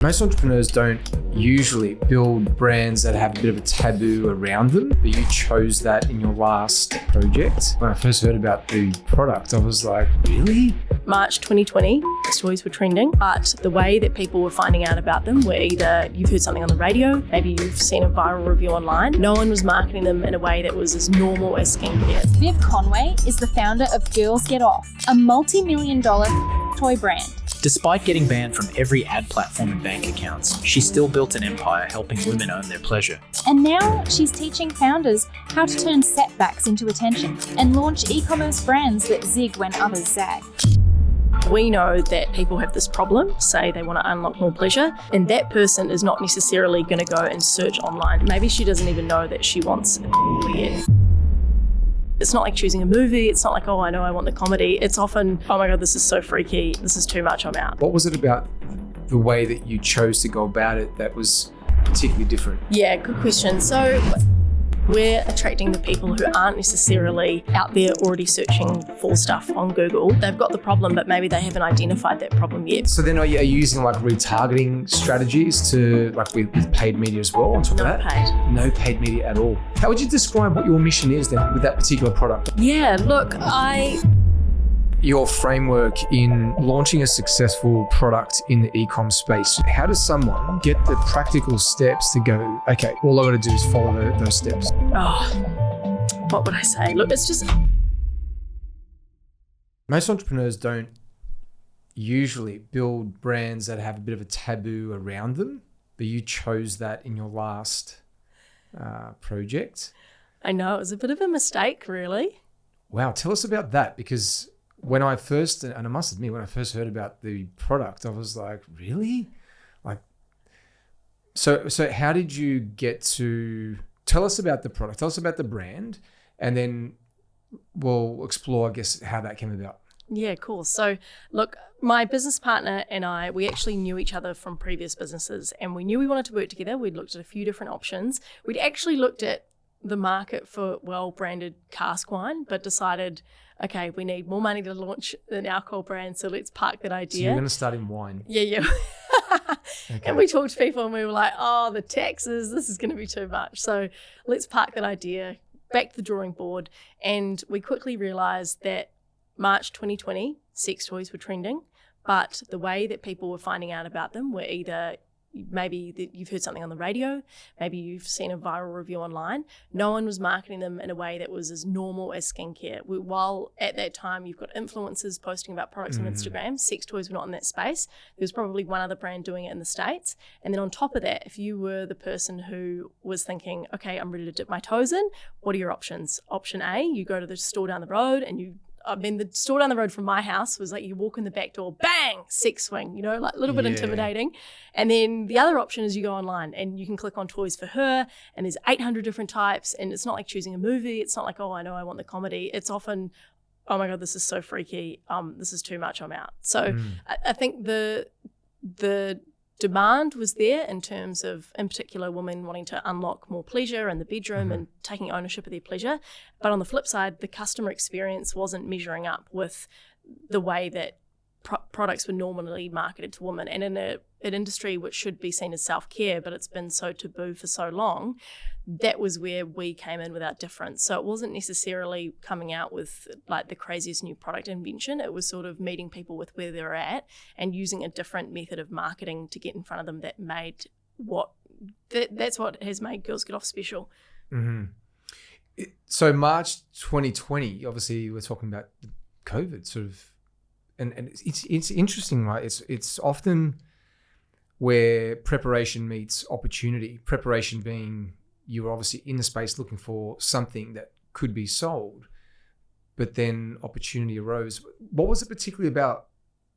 Most entrepreneurs don't usually build brands that have a bit of a taboo around them, but you chose that in your last project. When I first heard about the product, I was like, really? March 2020, toys were trending, but the way that people were finding out about them were either you've heard something on the radio, maybe you've seen a viral review online. No one was marketing them in a way that was as normal as skincare. Viv Conway is the founder of Girls Get Off, a multi-million-dollar toy brand. Despite getting banned from every ad platform and bank accounts, she still built an empire helping women own their pleasure. And now she's teaching founders how to turn setbacks into attention and launch e-commerce brands that zig when others zag. We know that people have this problem, say they want to unlock more pleasure, and that person is not necessarily going to go and search online. Maybe she doesn't even know that she wants it yet. It's not like choosing a movie. It's not like, oh, I know I want the comedy. It's often, oh my God, this is so freaky. This is too much, I'm out. What was it about the way that you chose to go about it that was particularly different? Yeah, good question. So we're attracting the people who aren't necessarily out there already searching for stuff on Google. They've got the problem, but maybe they haven't identified that problem yet. So then are you using like retargeting strategies to like with paid media as well on top of that? No paid media at all. How would you describe what your mission is then with that particular product? Yeah, look, Your framework in launching a successful product in the e-com space. How does someone get the practical steps to go, okay, all I got to do is follow those steps? Oh, what would I say? Look, it's just... Most entrepreneurs don't usually build brands that have a bit of a taboo around them, but you chose that in your last project. I know, it was a bit of a mistake, really. Wow, tell us about that, because when I first, and I must admit, when I first heard about the product, I was like, really? Like, so how did you get to, tell us about the product, tell us about the brand, and then we'll explore, I guess, how that came about. Yeah, cool. So look, my business partner and I, we actually knew each other from previous businesses, and we knew we wanted to work together. We'd looked at a few different options. We'd actually looked at the market for well-branded cask wine, but decided, okay, we need more money to launch an alcohol brand, so let's park that idea. So you're going to start in wine. Yeah. Okay. And we talked to people and we were like, oh, the taxes, this is going to be too much. So let's park that idea, back to the drawing board. And we quickly realised that March 2020, sex toys were trending, but the way that people were finding out about them were either maybe you've heard something on the radio, maybe you've seen a viral review online. No one was marketing them in a way that was as normal as skincare. While at that time you've got influencers posting about products on Instagram, sex toys were not in that space. There was probably one other brand doing it in the States. And then on top of that, if you were the person who was thinking, okay, I'm ready to dip my toes in, what are your options? Option A, you go to the store down the road and the store down the road from my house was like you walk in the back door, bang, sex swing, like a little bit intimidating. And then the other option is you go online and you can click on toys for her, and there's 800 different types, and it's not like choosing a movie. It's not like, oh, I know I want the comedy. It's often, oh my God, this is so freaky. This is too much, I'm out. So I think the demand was there in terms of, in particular, women wanting to unlock more pleasure in the bedroom and taking ownership of their pleasure. But on the flip side, the customer experience wasn't measuring up with the way that products were normally marketed to women. And in an industry which should be seen as self-care, but it's been so taboo for so long, that was where we came in with our difference. So it wasn't necessarily coming out with like the craziest new product invention. It was sort of meeting people with where they're at and using a different method of marketing to get in front of them that made that's what has made Girls Get Off special. So March 2020, obviously we're talking about COVID sort of, and it's interesting, right? It's often where preparation meets opportunity. Preparation being you were obviously in the space looking for something that could be sold, but then opportunity arose. What was it particularly about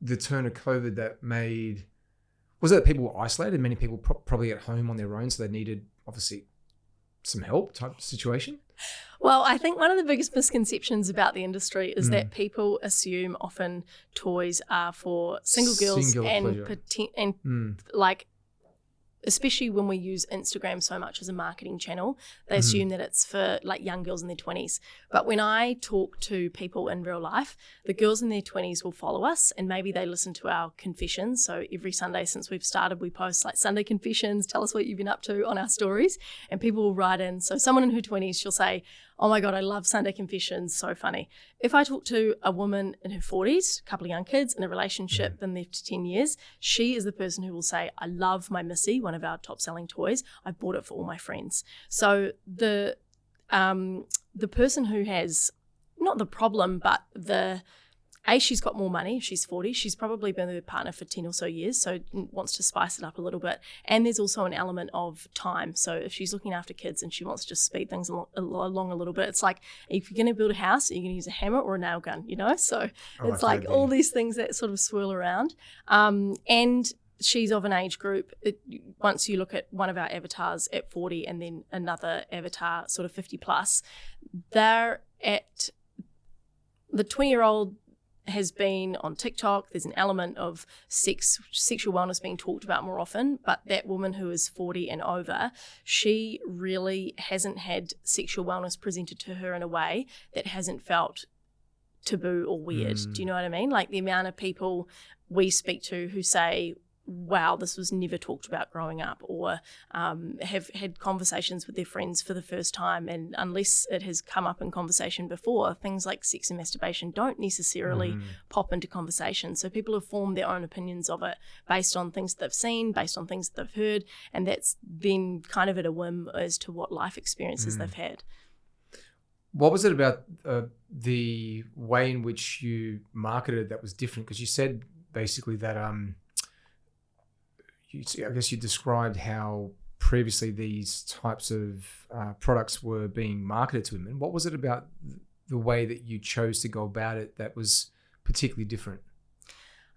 the turn of COVID that was it that people were isolated, many people probably at home on their own, so they needed obviously some help type situation? Well, I think one of the biggest misconceptions about the industry is that people assume often toys are for single girls and like especially when we use Instagram so much as a marketing channel, they assume that it's for like young girls in their 20s. But when I talk to people in real life, the girls in their 20s will follow us and maybe they listen to our confessions. So every Sunday since we've started, we post like Sunday confessions, tell us what you've been up to on our stories, and people will write in. So someone in her 20s, she'll say, oh my God, I love Sunday confessions, so funny. If I talk to a woman in her 40s, a couple of young kids in a relationship, been there for 10 years, she is the person who will say, I love my Missy, one of our top selling toys. I bought it for all my friends. So the person who has, not the problem, but she's got more money. She's 40. She's probably been with her partner for 10 or so years, so wants to spice it up a little bit. And there's also an element of time. So if she's looking after kids and she wants to just speed things along a little bit, it's like, if you're going to build a house, are you going to use a hammer or a nail gun, So it's like all these things that sort of swirl around. And she's of an age group. Once you look at one of our avatars at 40 and then another avatar sort of 50 plus, they're at the 20-year-old has been on TikTok. There's an element of sexual wellness being talked about more often, but that woman who is 40 and over, she really hasn't had sexual wellness presented to her in a way that hasn't felt taboo or weird. Do you know what I mean? Like the amount of people we speak to who say, wow, this was never talked about growing up, or have had conversations with their friends for the first time, and unless it has come up in conversation before, things like sex and masturbation don't necessarily pop into conversation. So people have formed their own opinions of it based on things that they've seen, based on things that they've heard, and that's then kind of at a whim as to what life experiences they've had. What was it about the way in which you marketed that was different? Because you said basically that I guess you described how previously these types of products were being marketed to women. What was it about the way that you chose to go about it that was particularly different?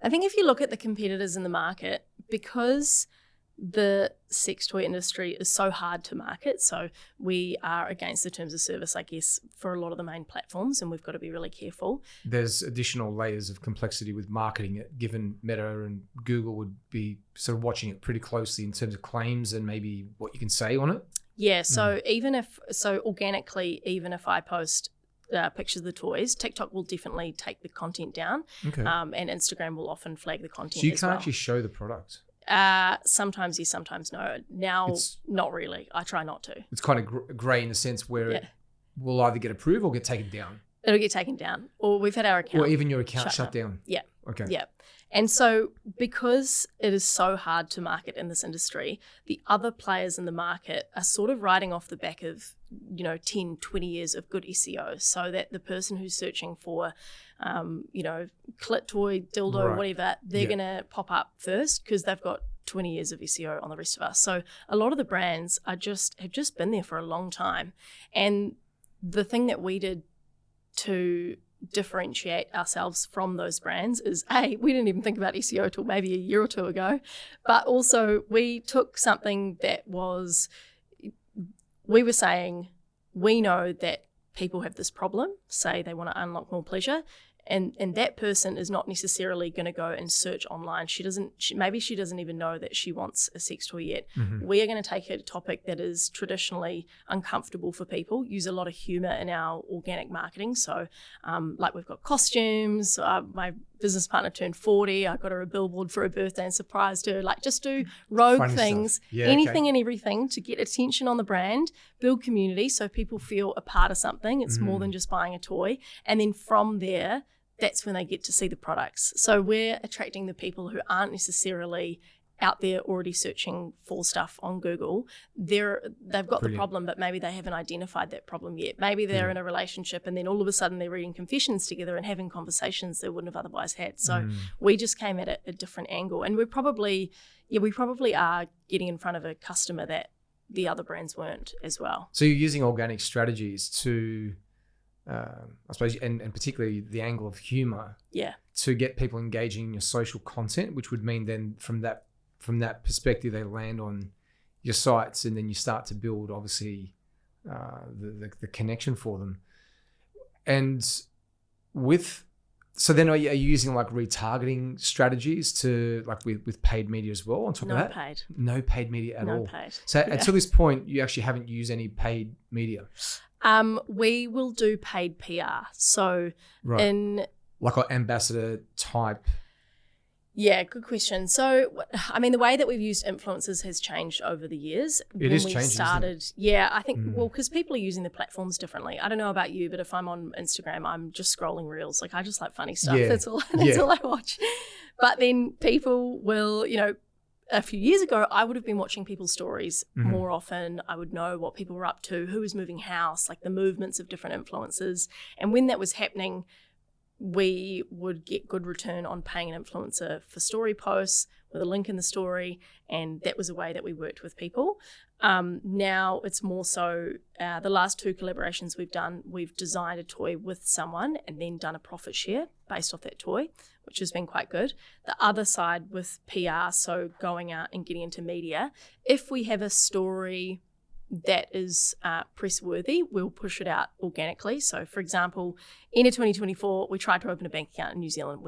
I think if you look at the competitors in the market, because the sex toy industry is so hard to market, so we are against the terms of service, I guess, for a lot of the main platforms, and we've got to be really careful. There's additional layers of complexity with marketing it, given Meta and Google would be sort of watching it pretty closely in terms of claims and maybe what you can say on it. Yeah, so organically, even if I post pictures of the toys, TikTok will definitely take the content down, and Instagram will often flag the content. So you can't actually show the product. Sometimes yes, sometimes no. Now, not really. I try not to. It's kind of grey in the sense where it will either get approved or get taken down. It'll get taken down, or we've had our account, or even your account shut down. Yeah. Okay. Yeah. And so because it is so hard to market in this industry, the other players in the market are sort of riding off the back of, 10, 20 years of good SEO, so that the person who's searching for, clit toy, dildo, whatever, they're going to pop up first because they've got 20 years of SEO on the rest of us. So a lot of the brands have just been there for a long time. And the thing that we did to differentiate ourselves from those brands is we didn't even think about SEO till maybe a year or two ago, but also we took something that we were saying, we know that people have this problem, say they want to unlock more pleasure, and that person is not necessarily going to go and search online. Maybe she doesn't even know that she wants a sex toy yet. We are going to take a topic that is traditionally uncomfortable for people, use a lot of humor in our organic marketing. So like we've got costumes, my business partner turned 40, I got her a billboard for her birthday and surprised her, like just do rogue funny things, anything and everything to get attention on the brand, build community so people feel a part of something. It's more than just buying a toy. And then from there, that's when they get to see the products. So we're attracting the people who aren't necessarily out there already searching for stuff on Google. They've got the problem, but maybe they haven't identified that problem yet. Maybe they're in a relationship and then all of a sudden they're reading confessions together and having conversations they wouldn't have otherwise had. So we just came at it a different angle. And we probably are getting in front of a customer that the other brands weren't as well. So you're using organic strategies to... I suppose, and particularly the angle of humor, to get people engaging in your social content, which would mean then from that perspective they land on your sites, and then you start to build obviously the connection for them. And with So then are you using like retargeting strategies to like with paid media as well on top of that? No paid media at all. No paid. So until this point, you actually haven't used any paid media? We will do paid PR. So in... Like an ambassador type? Yeah, good question. So, I mean, the way that we've used influencers has changed over the years. It is changing, isn't it? Yeah, I think, well, because people are using the platforms differently. I don't know about you, but if I'm on Instagram, I'm just scrolling reels. Like, I just like funny stuff. Yeah. That's all I watch. But then people will, a few years ago, I would have been watching people's stories more often. I would know what people were up to, who was moving house, like the movements of different influencers. And when that was happening, we would get good return on paying an influencer for story posts with a link in the story, and that was a way that we worked with people. Now it's more so the last 2 collaborations we've done, we've designed a toy with someone and then done a profit share based off that toy, which has been quite good. The other side with PR, so going out and getting into media, if we have a story that is press worthy, we'll push it out organically. So for example, end of 2024, we tried to open a bank account in New Zealand.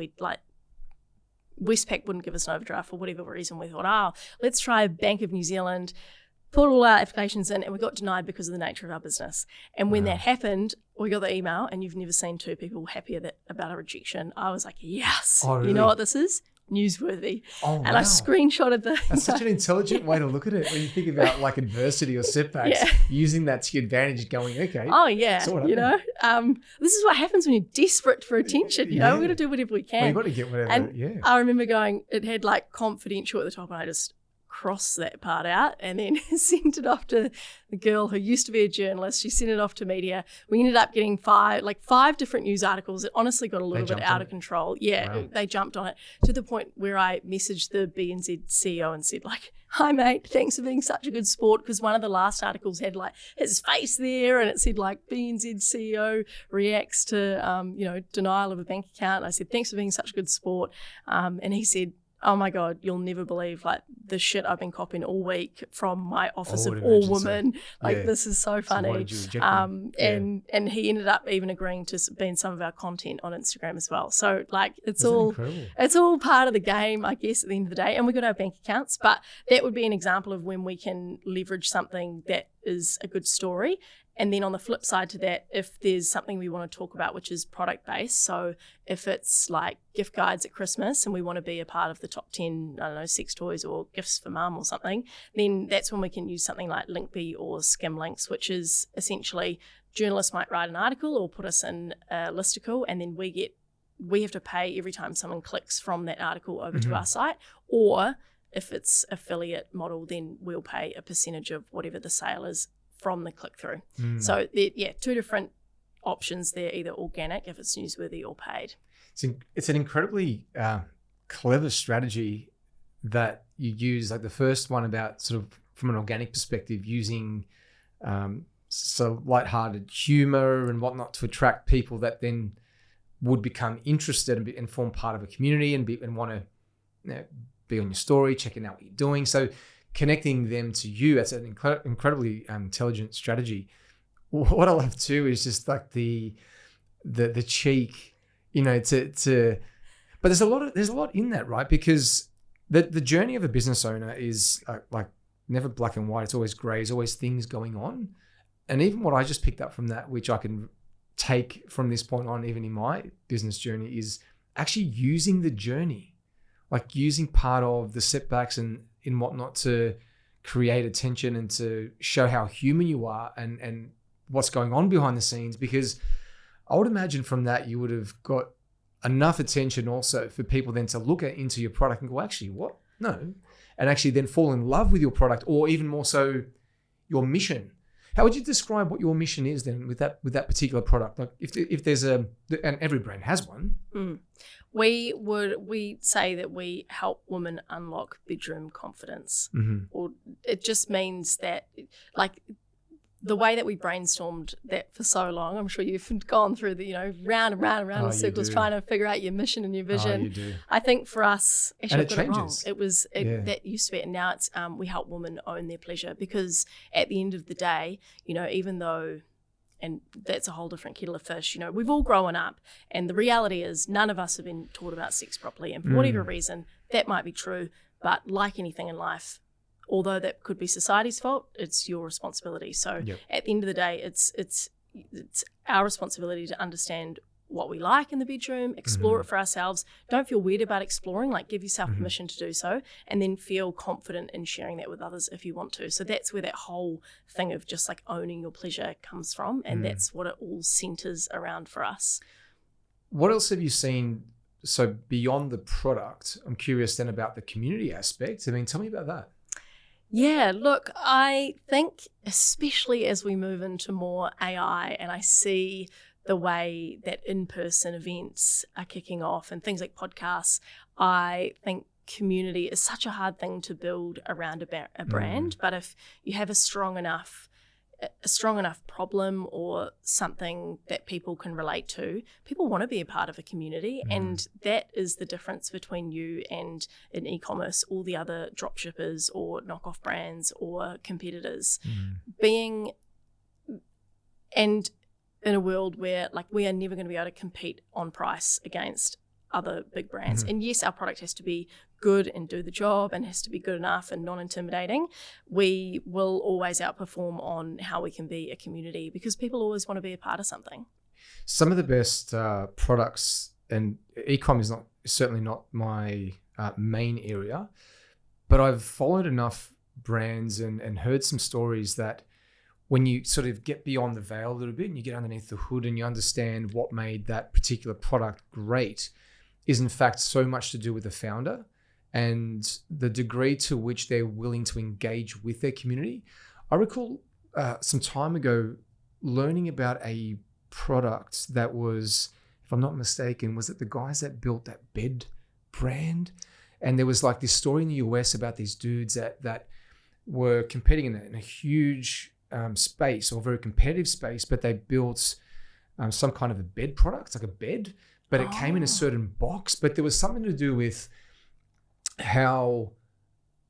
Westpac wouldn't give us an overdraft for whatever reason. We thought, let's try Bank of New Zealand, put all our applications in, and we got denied because of the nature of our business. And when that happened, we got the email, and you've never seen 2 people happier about a rejection. I was like, yes, really? You know what this is? Newsworthy. Oh, and I screenshotted the... That's such an intelligent way to look at it when you think about like adversity or setbacks, using that to your advantage, going, okay. Oh, yeah. This is what happens when you're desperate for attention. We're going to do whatever we can. Well, you've got to get whatever, and I remember it had like confidential at the top, and I just crossed that part out and then sent it off to the girl who used to be a journalist. She sent it off to media. We ended up getting 5 different news articles. It honestly got a little bit out of control. Yeah, wow. They jumped on it to the point where I messaged the BNZ CEO and said like, hi mate, thanks for being such a good sport, because one of the last articles had like his face there and it said like BNZ CEO reacts to denial of a bank account. And I said, thanks for being such a good sport. And he said, oh my God, you'll never believe like the shit I've been copying all week from my office of all women. So. This is so funny. So and he ended up even agreeing to be in some of our content on Instagram as well. So like it's all part of the game, I guess, at the end of the day. And we got our bank accounts, but that would be an example of when we can leverage something that is a good story. And then on the flip side to that, if there's something we want to talk about, which is product based, so if it's like gift guides at Christmas and we want to be a part of the top 10, sex toys or gifts for mum or something, then that's when we can use something like Linkbee or Skim Links, which is essentially journalists might write an article or put us in a listicle, and then we have to pay every time someone clicks from that article over to our site. Or if it's affiliate model, then we'll pay a percentage of whatever the sale is from the click-through. So, 2 different options there, either organic if it's newsworthy or paid. It's an incredibly clever strategy that you use, like the first one about sort of from an organic perspective, using so lighthearted humor and whatnot to attract people that then would become interested and form part of a community and want to be on your story, checking out what you're doing. So connecting them to you, that's an incredibly intelligent strategy. What I love too is just like the cheek, to but there's a lot in that, right? Because the journey of a business owner is like never black and white. It's always gray. There's always things going on. And even what I just picked up from that, which I can take from this point on, even in my business journey, is actually using the journey, like using part of the setbacks and in whatnot to create attention and to show how human you are and what's going on behind the scenes. Because I would imagine from that you would have got enough attention also for people then to look into your product and go, actually, what? No. And actually then fall in love with your product, or even more so your mission. How would you describe what your mission is then with that particular product? Like if there's and every brand has one. We say that we help women unlock bedroom confidence. Or it just means that like the way that we brainstormed that for so long, I'm sure you've gone through the, round and round and round in circles trying to figure out your mission and your vision. You do. I think for us, actually, and it changes. That used to be it. And now it's, we help women own their pleasure, because at the end of the day, even though And that's a whole different kettle of fish. You know, we've all grown up, and the reality is none of us have been taught about sex properly. And for whatever reason, that might be true. But like anything in life, although that could be society's fault, it's your responsibility. So at the end of the day, it's our responsibility to understand what we like in the bedroom, explore it for ourselves. Don't feel weird about exploring, like give yourself permission to do so, and then feel confident in sharing that with others if you want to. So that's where that whole thing of just like owning your pleasure comes from, and that's what it all centers around for us. What else have you seen? So beyond the product, I'm curious then about the community aspect. I mean, tell me about that. Yeah, look, I think especially as we move into more AI and I see the way that in-person events are kicking off and things like podcasts, I think community is such a hard thing to build around a brand. But if you have a strong enough problem or something that people can relate to, people want to be a part of a community. And that is the difference between you and an e-commerce, all the other dropshippers or knockoff brands or competitors. Being and in a world where like we are never going to be able to compete on price against other big brands. And yes, our product has to be good and do the job and has to be good enough and non-intimidating. We will always outperform on how we can be a community because people always want to be a part of something. Some of the best products, and e-com is certainly not my main area, but I've followed enough brands and heard some stories that when you sort of get beyond the veil a little bit and you get underneath the hood and you understand what made that particular product great is in fact so much to do with the founder and the degree to which they're willing to engage with their community. I recall some time ago learning about a product that was, if I'm not mistaken, was it the guys that built that bed brand? And there was like this story in the US about these dudes that were competing in a huge space or very competitive space, but they built some kind of a bed product, like a bed, but it came in a certain box. But there was something to do with how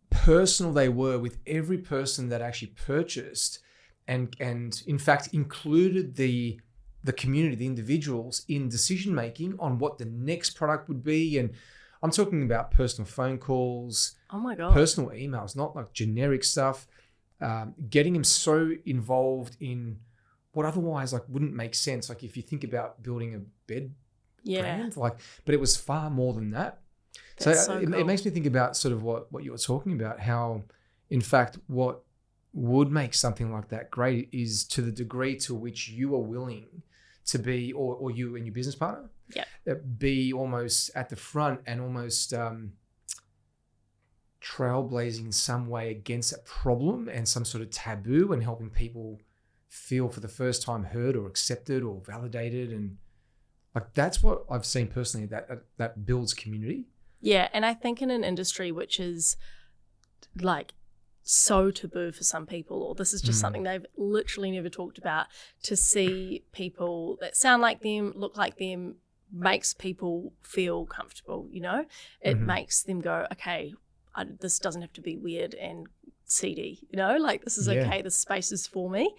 personal they were with every person that actually purchased, and in fact included the community, the individuals in decision making on what the next product would be. And I'm talking about personal phone calls, personal emails, not like generic stuff. Getting them so involved in what otherwise like wouldn't make sense. Like if you think about building a bed brand, but it was far more than that. So cool. It makes me think about sort of what you were talking about, how in fact what would make something like that great is to the degree to which you are willing to be, or you and your business partner, be almost at the front and almost trailblazing in some way against a problem and some sort of taboo and helping people feel for the first time heard or accepted or validated. And like that's what I've seen personally that builds community. Yeah, and I think in an industry which is like so taboo for some people, or this is just something they've literally never talked about, to see people that sound like them, look like them, makes people feel comfortable, you know? It makes them go, okay, this doesn't have to be weird and seedy, you know? Like this is okay, this space is for me.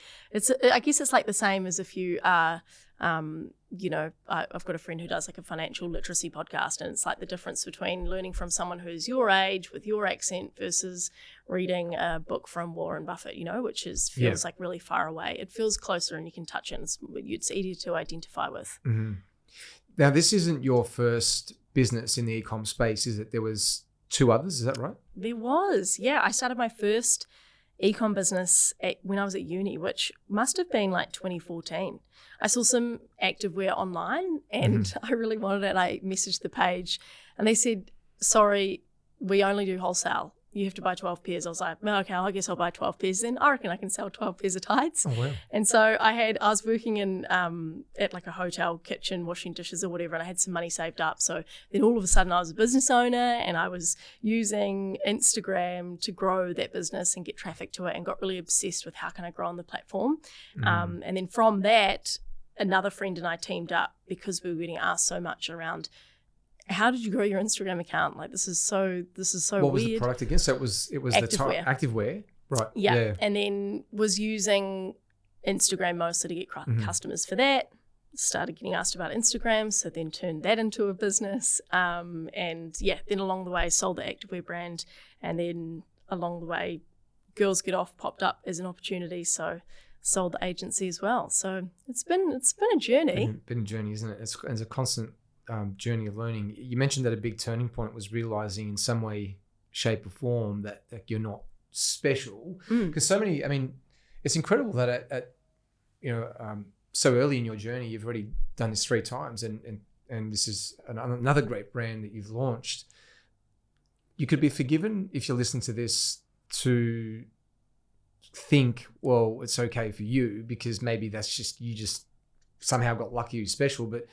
I guess it's like the same as if you are, you know, I've got a friend who does like a financial literacy podcast, and it's like the difference between learning from someone who's your age with your accent versus reading a book from Warren Buffett, you know, which feels like really far away. It feels closer and you can touch it. It's easier to identify with. Now, this isn't your first business in the e-com space, is it? There was 2 others, is that right? There was, yeah. I started my first e-com business when I was at uni, which must have been like 2014. I saw some activewear online and I really wanted it. I messaged the page and they said, sorry, we only do wholesale. You have to buy 12 pairs. I was like, well, okay, I guess I'll buy 12 pairs then. I reckon I can sell 12 pairs of tights. Oh, wow. And so I was working in at like a hotel kitchen, washing dishes or whatever, and I had some money saved up. So then all of a sudden I was a business owner and I was using Instagram to grow that business and get traffic to it, and got really obsessed with how can I grow on the platform. And then from that, another friend and I teamed up because we were getting asked so much around, how did you grow your Instagram account? Like this is so what weird. What was the product again? So it was activewear. Activewear, right? Yeah. And then was using Instagram mostly to get customers for that. Started getting asked about Instagram, so then turned that into a business. Then along the way sold the activewear brand, and then along the way Girls Get Off popped up as an opportunity, so sold the agency as well. So it's been a journey. Been a journey, isn't it? It's a constant journey of learning. You mentioned that a big turning point was realizing in some way, shape or form that you're not special, because so many, I mean, it's incredible that at so early in your journey, you've already done this 3 times, and this is another great brand that you've launched. You could be forgiven if you listen to this to think, well, it's okay for you because maybe that's just you just somehow got lucky you're special, but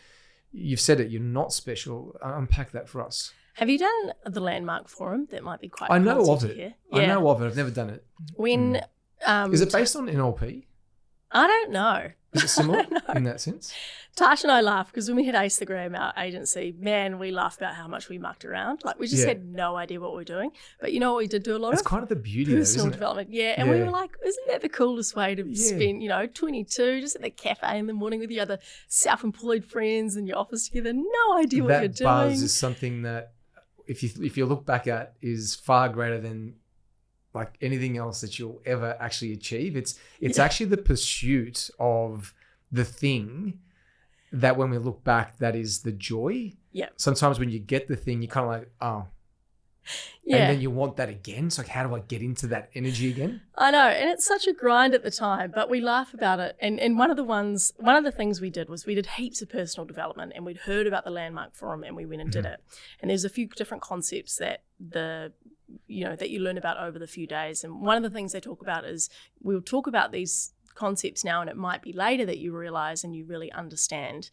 you've said it, you're not special. Unpack that for us. Have you done the Landmark Forum? That might be quite. I know of to it. hear. I know of it. I've never done it. When is it based on NLP? I don't know. Is it similar in that sense? Tash and I laugh because when we had Instagram, our agency, man, we laughed about how much we mucked around. Like we just had no idea what we were doing. But you know what we did do a lot of? It's kind of the beauty personal though, development. And we were like, isn't that the coolest way to spend, 22, just at the cafe in the morning with your other self-employed friends in your office together, no idea what you're doing. That buzz is something that if you look back at is far greater than like anything else that you'll ever actually achieve. It's actually the pursuit of the thing that when we look back, that is the joy. Yeah. Sometimes when you get the thing, you're kind of like, oh. Yeah. And then you want that again. It's like, how do I get into that energy again? I know. And it's such a grind at the time, but we laugh about it. And one of the things we did was we did heaps of personal development, and we'd heard about the Landmark Forum and we went and did it. And there's a few different concepts that that you learn about over the few days. And one of the things they talk about is we'll talk about these concepts now, and it might be later that you realize and you really understand.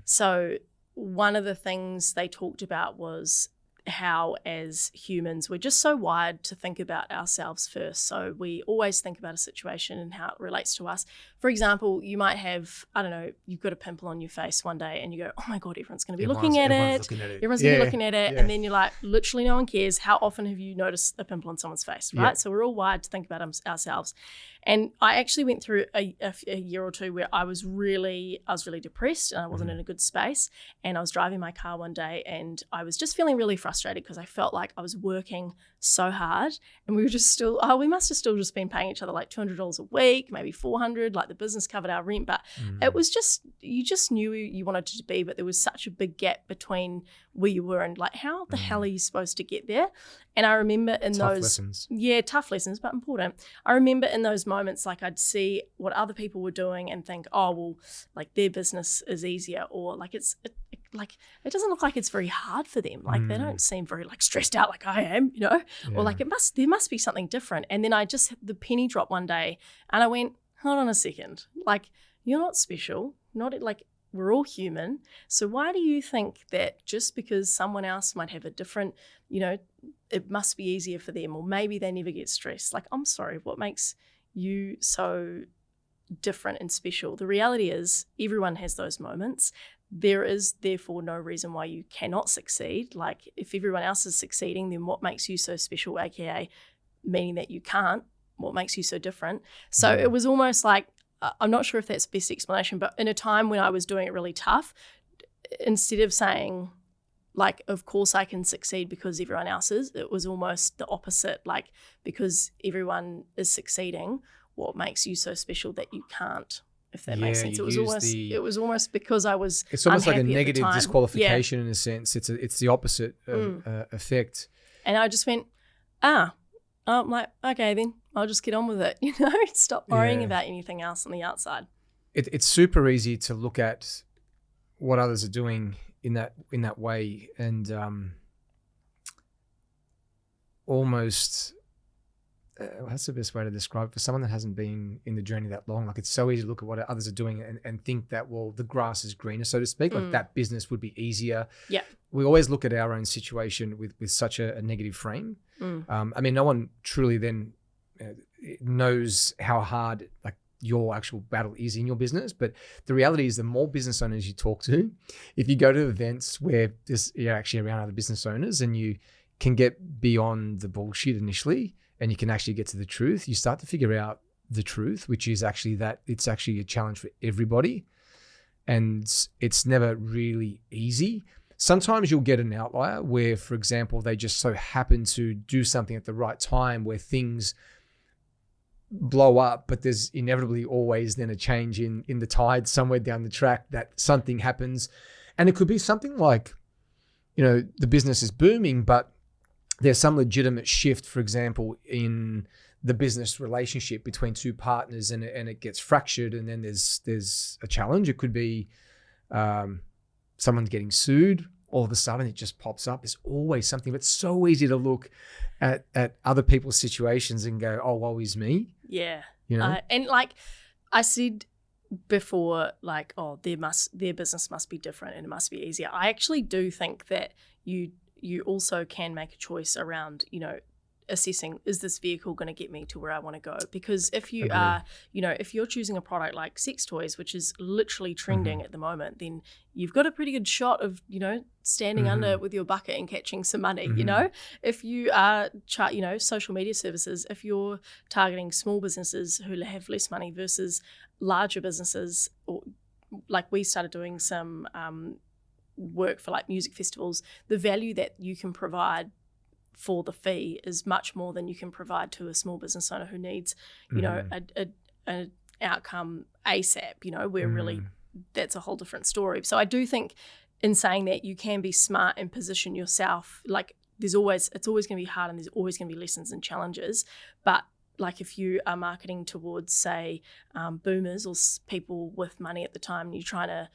So one of the things they talked about was how as humans we're just so wired to think about ourselves first. So we always think about a situation and how it relates to us. For example, you might have, I don't know, you've got a pimple on your face one day and you go, oh my God, everyone's going to be looking at it. Everyone's going to be looking at it. And then you're like, literally no one cares. How often have you noticed a pimple on someone's face, right? So we're all wired to think about ourselves. And I actually went through a year or two where I was really depressed and I wasn't in a good space. And I was driving my car one day and I was just feeling really frustrated because I felt like I was working so hard, and we were just we must have still just been paying each other like $200 a week, maybe $400, like the business covered our rent, but it was just, you just knew you wanted to be, but there was such a big gap between where you were and like, how the hell are you supposed to get there? And I remember in tough those lessons. Tough lessons, but important. I remember in those moments, like I'd see what other people were doing and think, oh, well, like their business is easier, or like it doesn't look like it's very hard for them. Like they don't seem very like stressed out like I am, or like there must be something different. And then the penny dropped one day and I went, hold on a second, like you're not special, not like we're all human. So why do you think that just because someone else might have a different, it must be easier for them, or maybe they never get stressed? Like, I'm sorry, what makes you so different and special? The reality is everyone has those moments. There is therefore no reason why you cannot succeed. Like if everyone else is succeeding, then what makes you so special, aka meaning that you can't? What makes you so different? So it was almost like, I'm not sure if that's the best explanation, but in a time when I was doing it really tough, instead of saying like, of course I can succeed because everyone else is, it was almost the opposite. Like, because everyone is succeeding, what makes you so special that you can't? If that makes sense. It was almost because I was. It's almost like a negative disqualification in a sense. It's the opposite effect. And I just went, I'm like, okay, then I'll just get on with it. Stop worrying about anything else on the outside. It's super easy to look at what others are doing in that way, and almost. That's the best way to describe it for someone that hasn't been in the journey that long. Like it's so easy to look at what others are doing and think that, well, the grass is greener, so to speak. Like that business would be easier. Yeah. We always look at our own situation with such a negative frame. I mean, no one truly then knows how hard like your actual battle is in your business. But the reality is the more business owners you talk to, if you go to events where you're actually around other business owners and you can get beyond the bullshit initially, and you can actually get to the truth, you start to figure out the truth, which is actually that it's actually a challenge for everybody, and it's never really easy. Sometimes you'll get an outlier where, for example, they just so happen to do something at the right time where things blow up, but there's inevitably always then a change in the tide somewhere down the track that something happens. And it could be something like, the business is booming, but there's some legitimate shift, for example, in the business relationship between two partners, and it gets fractured, and then there's a challenge. It could be someone's getting sued. All of a sudden, it just pops up. There's always something. But it's so easy to look at other people's situations and go, "Oh, woe is me." Yeah, and like I said before, like, oh, their business must be different and it must be easier. I actually do think that you also can make a choice around, assessing, is this vehicle going to get me to where I want to go? Because if you are, if you're choosing a product like sex toys, which is literally trending at the moment, then you've got a pretty good shot of, standing under with your bucket and catching some money, If you are, social media services, if you're targeting small businesses who have less money versus larger businesses, or like we started doing some work for like music festivals, the value that you can provide for the fee is much more than you can provide to a small business owner who needs, an outcome ASAP, where really that's a whole different story. So I do think in saying that you can be smart and position yourself, like it's always going to be hard and there's always going to be lessons and challenges. But like if you are marketing towards, say, boomers or people with money at the time, and you're trying to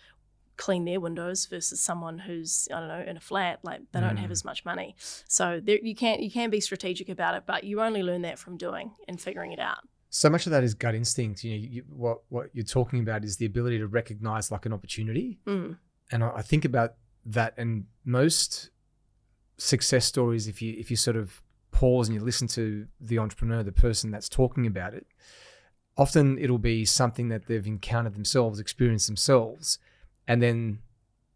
clean their windows versus someone who's, I don't know, in a flat, like they don't have as much money. So there, you can be strategic about it, but you only learn that from doing and figuring it out. So much of that is gut instinct. What you're talking about is the ability to recognize like an opportunity. And I think about that, and most success stories, if you sort of pause and you listen to the entrepreneur, the person that's talking about it, often it'll be something that they've encountered themselves, experienced themselves, and then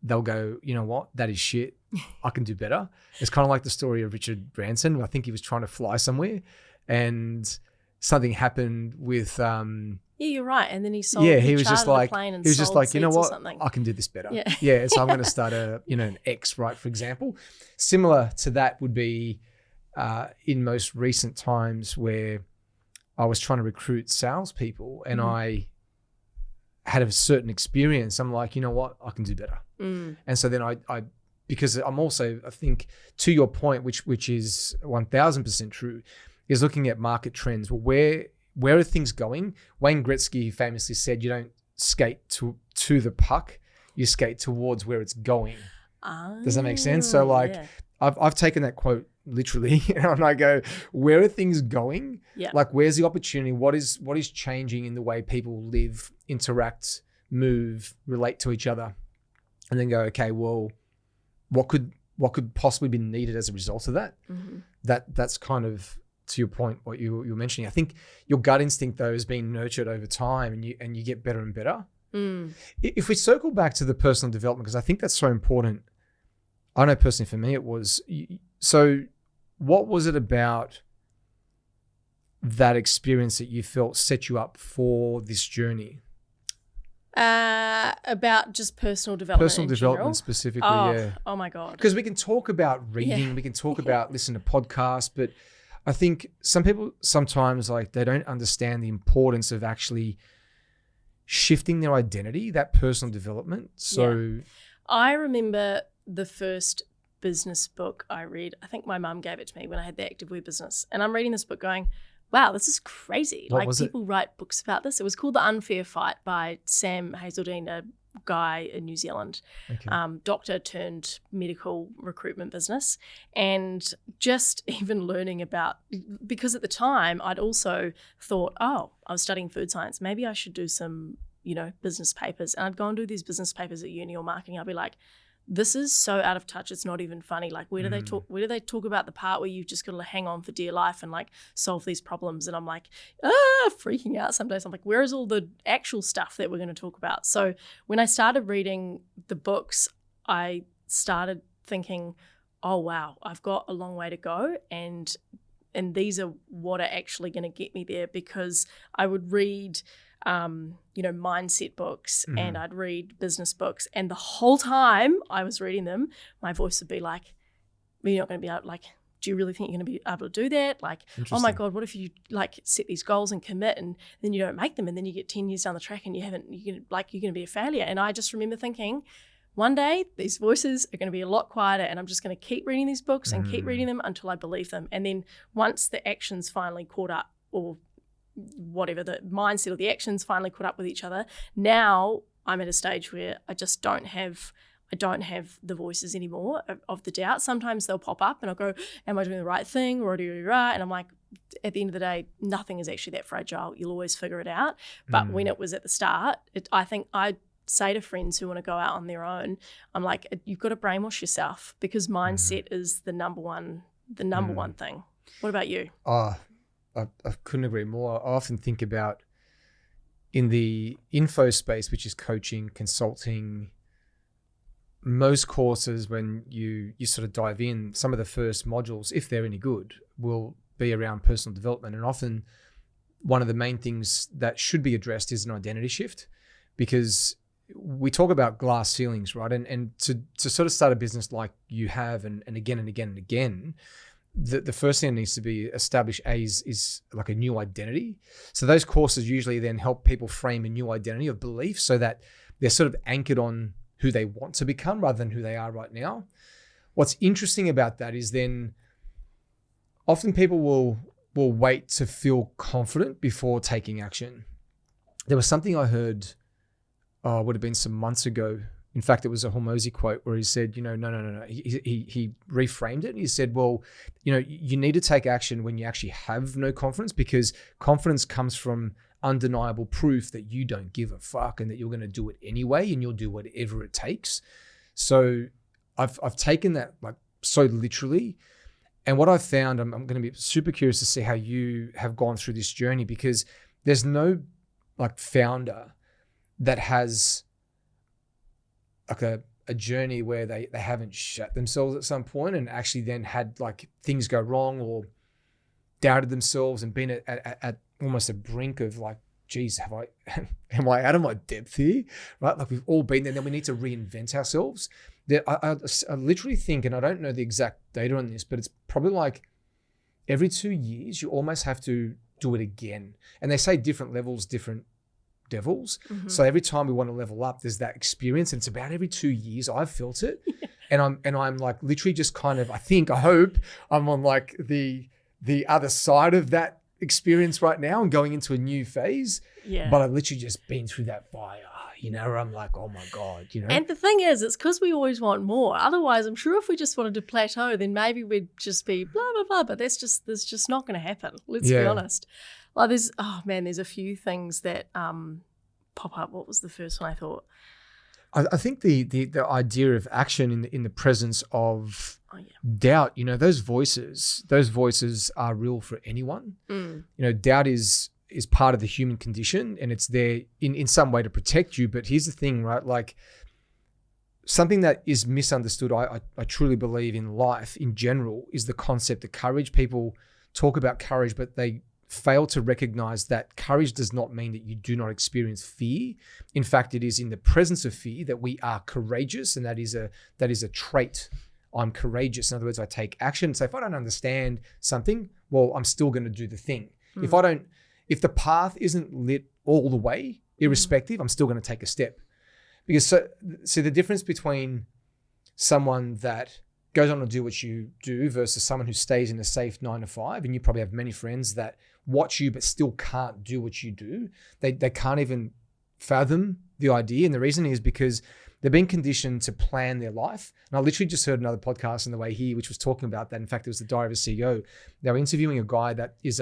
they'll go, you know what, that is shit. I can do better. It's kind of like the story of Richard Branson. I think he was trying to fly somewhere and something happened with... yeah, you're right. And then he sold. Yeah, he was just like, you know what, something. I can do this better. Yeah, so I'm going to start an X, right? For example, similar to that would be in most recent times where I was trying to recruit salespeople, and I had a certain experience. I'm like, you know what, I can do better. And so then I because I'm also, I think, to your point, which is 1000% true, is looking at market trends. Well, where are things going? Wayne Gretzky famously said, you don't skate to the puck, you skate towards where it's going. Does that make sense? So like, I've taken that quote literally, and I go, where are things going? Yeah. Like, where's the opportunity? What is changing in the way people live, interact, move, relate to each other? And then go, okay, well, what could possibly be needed as a result of that? That's kind of, to your point, what you were mentioning. I think your gut instinct, though, has been nurtured over time, and you get better and better. If we circle back to the personal development, because I think that's so important. I know personally for me it was. So what was it about that experience that you felt set you up for this journey? About just personal development. Personal development specifically, yeah. Oh my God. Because we can talk about reading, we can talk about listening to podcasts, but I think some people sometimes, like, they don't understand the importance of actually shifting their identity, that personal development. So I remember the first business book I read. I think my mum gave it to me when I had the active wear business. And I'm reading this book going, wow, this is crazy. What was people write books about this. It was called The Unfair Fight by Sam Hazeldine, a guy in New Zealand, doctor turned medical recruitment business. And just even learning about, because at the time I'd also thought, I was studying food science, maybe I should do some, business papers. And I'd go and do these business papers at uni or marketing. I'd be like, this is so out of touch, it's not even funny. Like, where do they talk about the part where you've just got to hang on for dear life and like solve these problems? And I'm like, freaking out some days. I'm like, where is all the actual stuff that we're going to talk about? So when I started reading the books, I started thinking, oh wow, I've got a long way to go. And these are what are actually going to get me there, because I would read mindset books and I'd read business books, and the whole time I was reading them, my voice would be like, you're not going to be able, like, do you really think you're going to be able to do that? Like, oh my God, what if you like set these goals and commit and then you don't make them, and then you get 10 years down the track and you're going to be a failure. And I just remember thinking, one day these voices are going to be a lot quieter, and I'm just going to keep reading these books and keep reading them until I believe them. And then once the actions finally caught up, or whatever, the mindset or the actions finally caught up with each other, now I'm at a stage where I don't have the voices anymore of the doubt. Sometimes they'll pop up and I'll go, am I doing the right thing, or right? And I'm like, at the end of the day, nothing is actually that fragile. You'll always figure it out. But when it was at the start, I think I say to friends who want to go out on their own, I'm like, you've got to brainwash yourself, because mindset is the number one thing. What about you? I couldn't agree more. I often think about, in the info space, which is coaching, consulting, most courses, when you sort of dive in, some of the first modules, if they're any good, will be around personal development. And often one of the main things that should be addressed is an identity shift, because we talk about glass ceilings, right? And to sort of start a business like you have, and again and again and again, the first thing that needs to be established is like a new identity. So those courses usually then help people frame a new identity of belief, so that they're sort of anchored on who they want to become rather than who they are right now. What's interesting about that is then often people will wait to feel confident before taking action. There was something I heard, would have been some months ago. In fact, it was a Hormozy quote where he said, no. He reframed it. He said, well, you need to take action when you actually have no confidence, because confidence comes from undeniable proof that you don't give a fuck and that you're going to do it anyway, and you'll do whatever it takes. So I've taken that like so literally. And what I've found, I'm going to be super curious to see how you have gone through this journey, because there's no like founder that has like a journey where they haven't shut themselves at some point and actually then had like things go wrong, or doubted themselves and been at almost a brink of like, geez, am I out of my depth here? Right? Like, we've all been there. Then we need to reinvent ourselves. I literally think, and I don't know the exact data on this, but it's probably like every 2 years, you almost have to do it again. And they say different levels, different devils. So every time we want to level up, there's that experience, and it's about every 2 years. I've felt it. And I'm like literally just kind of, I hope I'm on like the other side of that experience right now and going into a new phase. Yeah. But I've literally just been through that fire, where I'm like, oh my God, And the thing is, it's because we always want more. Otherwise, I'm sure if we just wanted to plateau, then maybe we'd just be blah, blah, blah. But that's just not going to happen. Let's be honest. Like there's a few things that pop up. What was the first one I thought? I think the idea of action in the presence of doubt, those voices are real for anyone. Doubt is part of the human condition, and it's there in some way to protect you. But here's the thing, right? Like, something that is misunderstood, I truly believe, in life in general, is the concept of courage. People talk about courage, but they fail to recognize that courage does not mean that you do not experience fear. In fact, it is in the presence of fear that we are courageous, and that is a trait. I'm courageous. In other words, I take action. So if I don't understand something, well, I'm still going to do the thing. If the path isn't lit all the way, irrespective, I'm still going to take a step. Because so the difference between someone that goes on to do what you do versus someone who stays in a safe 9 to 5, and you probably have many friends that watch you but still can't do what you do. They can't even fathom the idea. And the reason is because they've been conditioned to plan their life. And I literally just heard another podcast on the way here, which was talking about that. In fact, it was the Diary of a CEO. They were interviewing a guy that is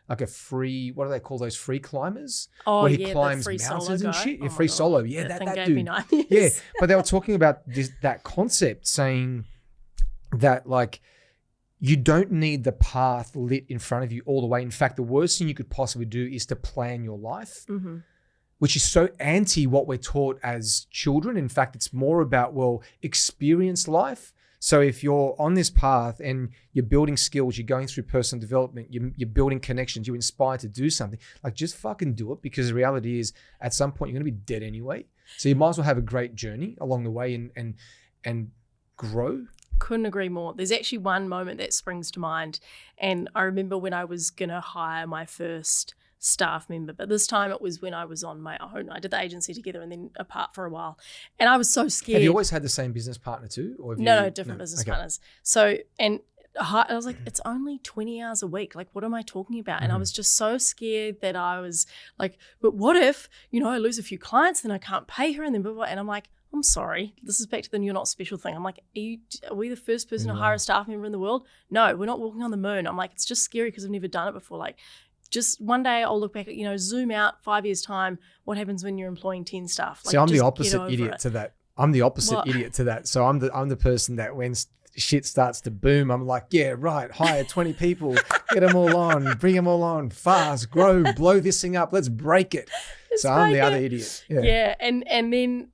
like a free, what do they call those, free climbers? Oh, where he climbs mountains and shit. Oh, free solo. Yeah, that dude. Yes. Yeah, but they were talking about that concept, saying that like, you don't need the path lit in front of you all the way. In fact, the worst thing you could possibly do is to plan your life, which is so anti what we're taught as children. In fact, it's more about, experience life So if you're on this path and you're building skills, you're going through personal development, you're building connections, you're inspired to do something, like just fucking do it, because the reality is at some point you're going to be dead anyway. So you might as well have a great journey along the way and grow. Couldn't agree more. There's actually one moment that springs to mind. And I remember when I was going to hire my first staff member, but this time it was when I was on my own. I did the agency together and then apart for a while. And I was so scared. Have you always had the same business partner too? Or have no, different business partners. So, and I was like, it's only 20 hours a week. Like, what am I talking about? And I was just so scared that I was like, but what if, I lose a few clients, then I can't pay her and then blah, blah, blah. And I'm like, I'm sorry. This is back to the you're not special thing. I'm like, are we the first person to hire a staff member in the world? No, we're not walking on the moon. I'm like, it's just scary because I've never done it before. Like, just one day I'll look back at, zoom out 5 years time. What happens when you're employing 10 staff? Like, see, I'm the opposite idiot to that. I'm the opposite idiot to that. So I'm the person that when shit starts to boom, I'm like, yeah, right, hire 20 people, get them all on, bring them all on, fast, grow, blow this thing up, let's break it. So I'm the other idiot. Yeah, and then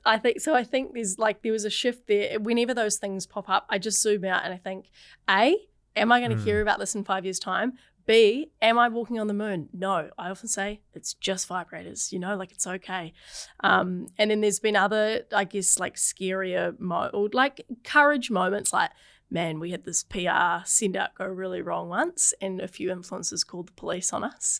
I think there was a shift there. Whenever those things pop up, I just zoom out and I think, A, am I going to hear about this in 5 years' time? B, am I walking on the moon? No, I often say it's just vibrators, like it's okay. And then there's been other, I guess, like scarier or like courage moments, like, man, we had this PR send out go really wrong once and a few influencers called the police on us.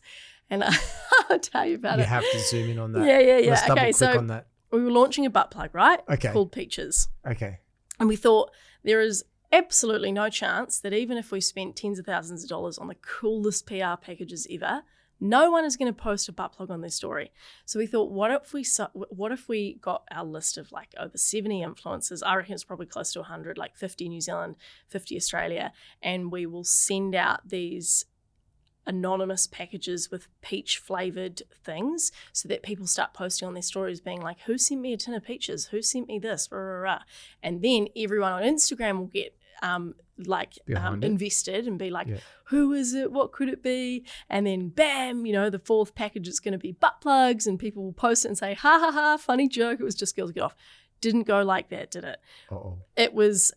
And I'll tell you about it. You have to zoom in on that. Yeah. Let's double click on that. We were launching a butt plug, right? Okay. Called Peaches. Okay. And we thought there is absolutely no chance that even if we spent tens of thousands of dollars on the coolest PR packages ever, no one is going to post a butt plug on their story. So we thought, what if we got our list of like over 70 influencers? I reckon it's probably close to 100, like 50 New Zealand, 50 Australia, and we will send out these anonymous packages with peach flavored things so that people start posting on their stories being like, who sent me a tin of peaches? Who sent me this? Rah, rah, rah. And then everyone on Instagram will get invested and be like, who is it? What could it be? And then bam, the fourth package is going to be butt plugs and people will post it and say, ha ha ha, funny joke. It was just girls get off. Didn't go like that, did it? Uh-oh. It was,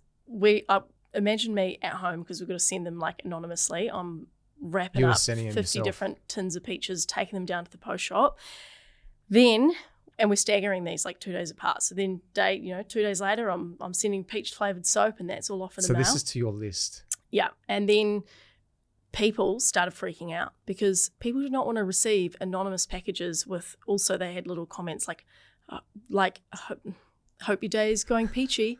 imagine me at home because we've got to send them like anonymously. I'm wrapping up 50 different tins of peaches, taking them down to the post shop. Then, and we're staggering these like 2 days apart. So then 2 days later, I'm sending peach flavored soap and that's all off in the mail. So this is to your list. Yeah. And then people started freaking out because people did not want to receive anonymous packages with also they had little comments like hope your day is going peachy.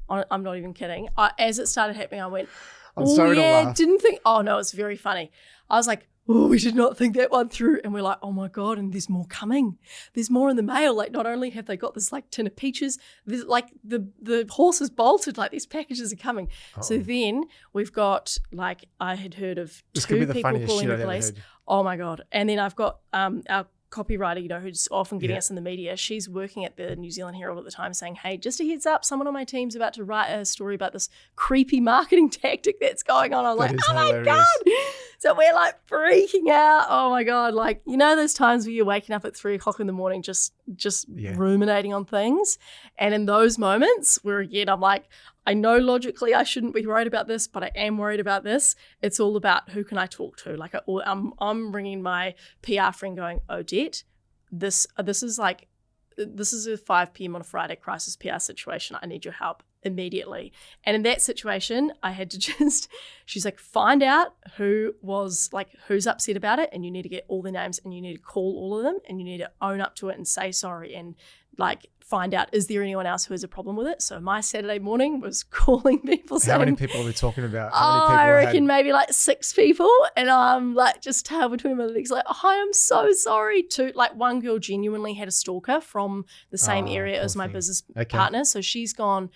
I'm not even kidding. As it started happening, I went, I'm sorry to laugh. Didn't think. Oh no, it's very funny. I was like, oh, we did not think that one through. And we're like, oh my God, and there's more coming. There's more in the mail. Like not only have they got this like tin of peaches, there's like the horse is bolted, like these packages are coming. Uh-oh. So then we've got like I had heard of this two could be the people funniest calling shit the I've police. ever heard. Oh my God. And then I've got our copywriter, who's often getting us in the media. She's working at the New Zealand Herald at the time saying, hey, just a heads up, someone on my team's about to write a story about this creepy marketing tactic that's going on. I was like, oh my God. So we're like freaking out. Oh my God. Like, those times where you're waking up at 3 o'clock in the morning, just ruminating on things. And in those moments where again, I'm like, I know logically I shouldn't be worried about this, but I am worried about this. It's all about who can I talk to. Like I'm ringing my PR friend going, Odette, this is a 5 p.m. on a Friday crisis PR situation. I need your help immediately. And in that situation, I had to she's like, find out who's upset about it. And you need to get all the names and you need to call all of them and you need to own up to it and say sorry and like find out, is there anyone else who has a problem with it? So my Saturday morning was calling people saying, how many people are we talking about? I reckon maybe like 6 people. And I'm like just tail between my legs like, hi, I'm so sorry. One girl genuinely had a stalker from the same area as my business partner. So she's gone,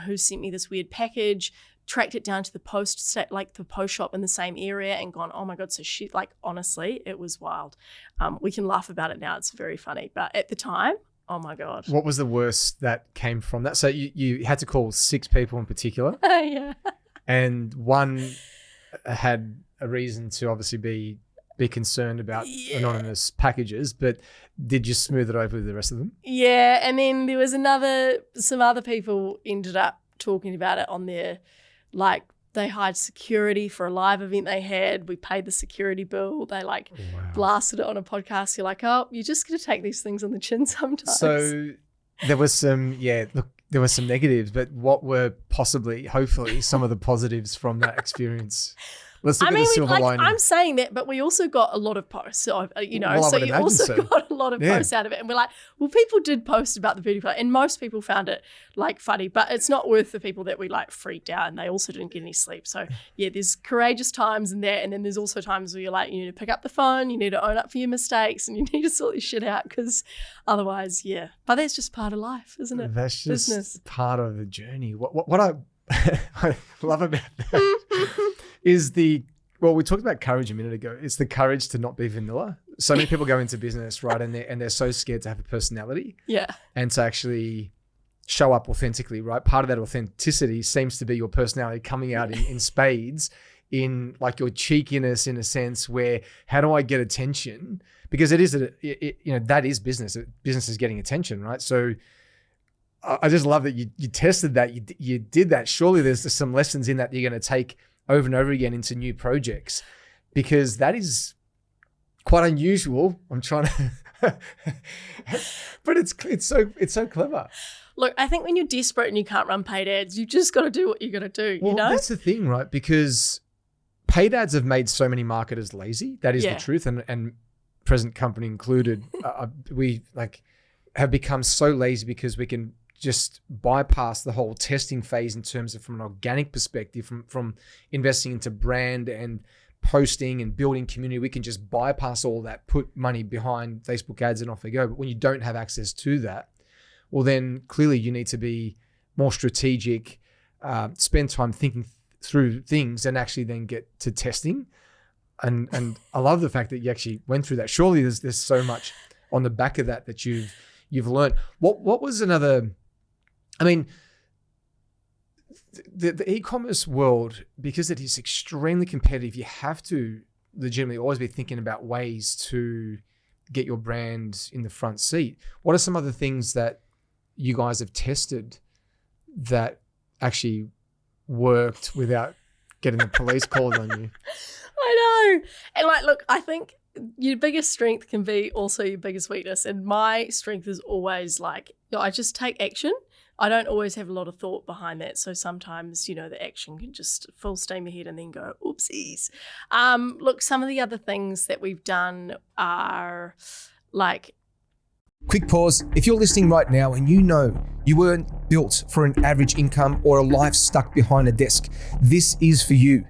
who sent me this weird package, tracked it down to the post shop in the same area and gone, oh my God. So she honestly, it was wild. We can laugh about it now. It's very funny. But at the time, oh my God. What was the worst that came from that? So you had to call 6 people in particular. Yeah. And one had a reason to obviously be concerned about anonymous packages, but did you smooth it over with the rest of them? Yeah. And then there was some other people ended up talking about it on their, like, they hired security for a live event they had. We paid the security bill. They blasted it on a podcast. You're like, oh, you're just going to take these things on the chin sometimes. So there was some, there were some negatives, but what were possibly, hopefully, some of the positives from that experience? Let's look at the silver lining. I'm saying that, but we also got a lot of posts, so you also got a lot of posts out of it. And we're like, well, people did post about the beauty parlor, and most people found it like funny, but it's not worth the people that we like freaked out, and they also didn't get any sleep. So yeah, there's courageous times in there, and then there's also times where you're like, you need to pick up the phone, you need to own up for your mistakes, and you need to sort this shit out, because otherwise, but that's just part of life, isn't it? That's just business. Part of the journey. What I love about that is we talked about courage a minute ago. It's the courage to not be vanilla. So many people go into business, right, and they're so scared to have a personality. Yeah. And to actually show up authentically, right? Part of that authenticity seems to be your personality coming out in spades, in like your cheekiness, in a sense where, how do I get attention? Because that is business. Business is getting attention, right? So I just love that you tested that, you did that. Surely there's some lessons in that you're going to take over and over again into new projects, because that is quite unusual. I'm trying to, but it's so clever. Look, I think when you're desperate and you can't run paid ads, you just got to do what you got to do. Well, you know, that's the thing, right? Because paid ads have made so many marketers lazy. That is the truth, and present company included. We have become so lazy because we can just bypass the whole testing phase in terms of, from an organic perspective, from investing into brand and posting and building community. We can just bypass all that, put money behind Facebook ads, and off we go. But when you don't have access to that, well, then clearly you need to be more strategic, spend time thinking through things, and actually then get to testing. And I love the fact that you actually went through that. Surely there's so much on the back of that you've learned. What was another? I mean, the e-commerce world, because it is extremely competitive, you have to legitimately always be thinking about ways to get your brand in the front seat. What are some other things that you guys have tested that actually worked without getting the police called on you? I know. And look, I think your biggest strength can be also your biggest weakness. And my strength is always I just take action. I don't always have a lot of thought behind that. So sometimes, the action can just full steam ahead and then go, oopsies. Look, some of the other things that we've done are Quick pause. If you're listening right now and you know you weren't built for an average income or a life stuck behind a desk, this is for you.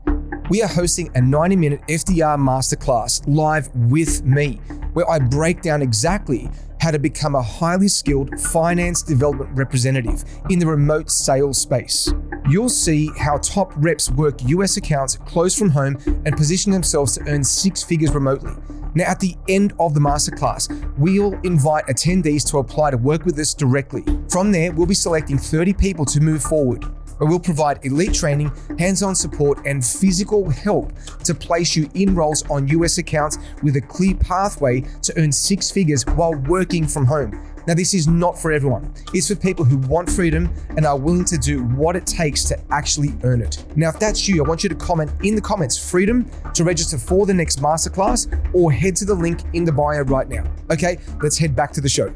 We are hosting a 90-minute FDR masterclass live with me, where I break down exactly how to become a highly skilled finance development representative in the remote sales space. You'll see how top reps work US accounts close from home and position themselves to earn 6 figures remotely. Now, at the end of the masterclass, we'll invite attendees to apply to work with us directly. From there, we'll be selecting 30 people to move forward, where we'll provide elite training, hands-on support, and physical help to place you in roles on US accounts with a clear pathway to earn 6 figures while working from home. Now, this is not for everyone. It's for people who want freedom and are willing to do what it takes to actually earn it. Now, if that's you, I want you to comment in the comments freedom to register for the next masterclass, or head to the link in the bio right now. Okay, let's head back to the show.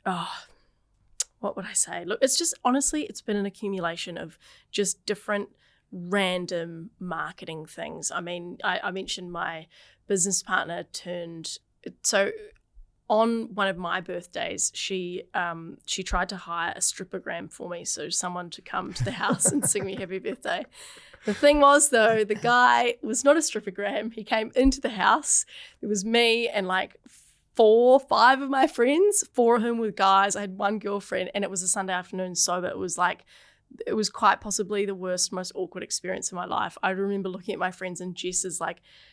Oh, what would I say? Look, it's just, honestly, it's been an accumulation of just different random marketing things. I mean, I mentioned my business partner on one of my birthdays, she tried to hire a strippogram for me, so someone to come to the house and sing me happy birthday. The thing was, though, the guy was not a strippogram. He came into the house. It was me and 4 or 5 of my friends, 4 of whom were guys. I had one girlfriend, and it was a Sunday afternoon sober. It was quite possibly the worst, most awkward experience of my life. I remember looking at my friends, and Jess is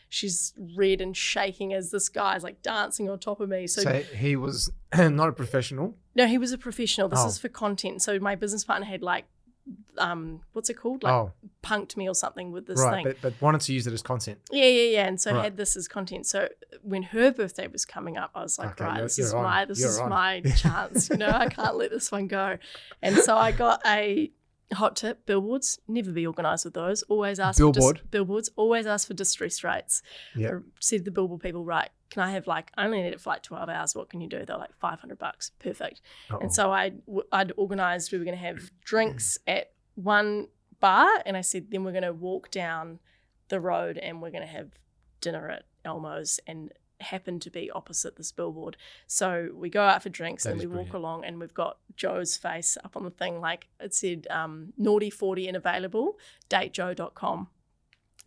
she's red and shaking as this guy's dancing on top of me. So he was not a professional? No, he was a professional. This is for content. So my business partner had what's it called? Punked me or something with this thing. But wanted to use it as content. Yeah. And so had this as content. So when her birthday was coming up, I was like, okay, this is my chance. I can't let this one go. And so I got a Hot tip, billboards, never be organised with those. Always ask billboards, always ask for distress rates. Yeah. I said to the billboard people, right, can I have I only need it for 12 hours. What can you do? They're like $500. Perfect. Uh-oh. And so I'd organised, we were going to have drinks at one bar, and I said, then we're going to walk down the road and we're going to have dinner at Elmo's, and happened to be opposite this billboard. So we go out for drinks and we walk along, and we've got Joe's face up on the thing, it said naughty 40 and available, datejoe.com.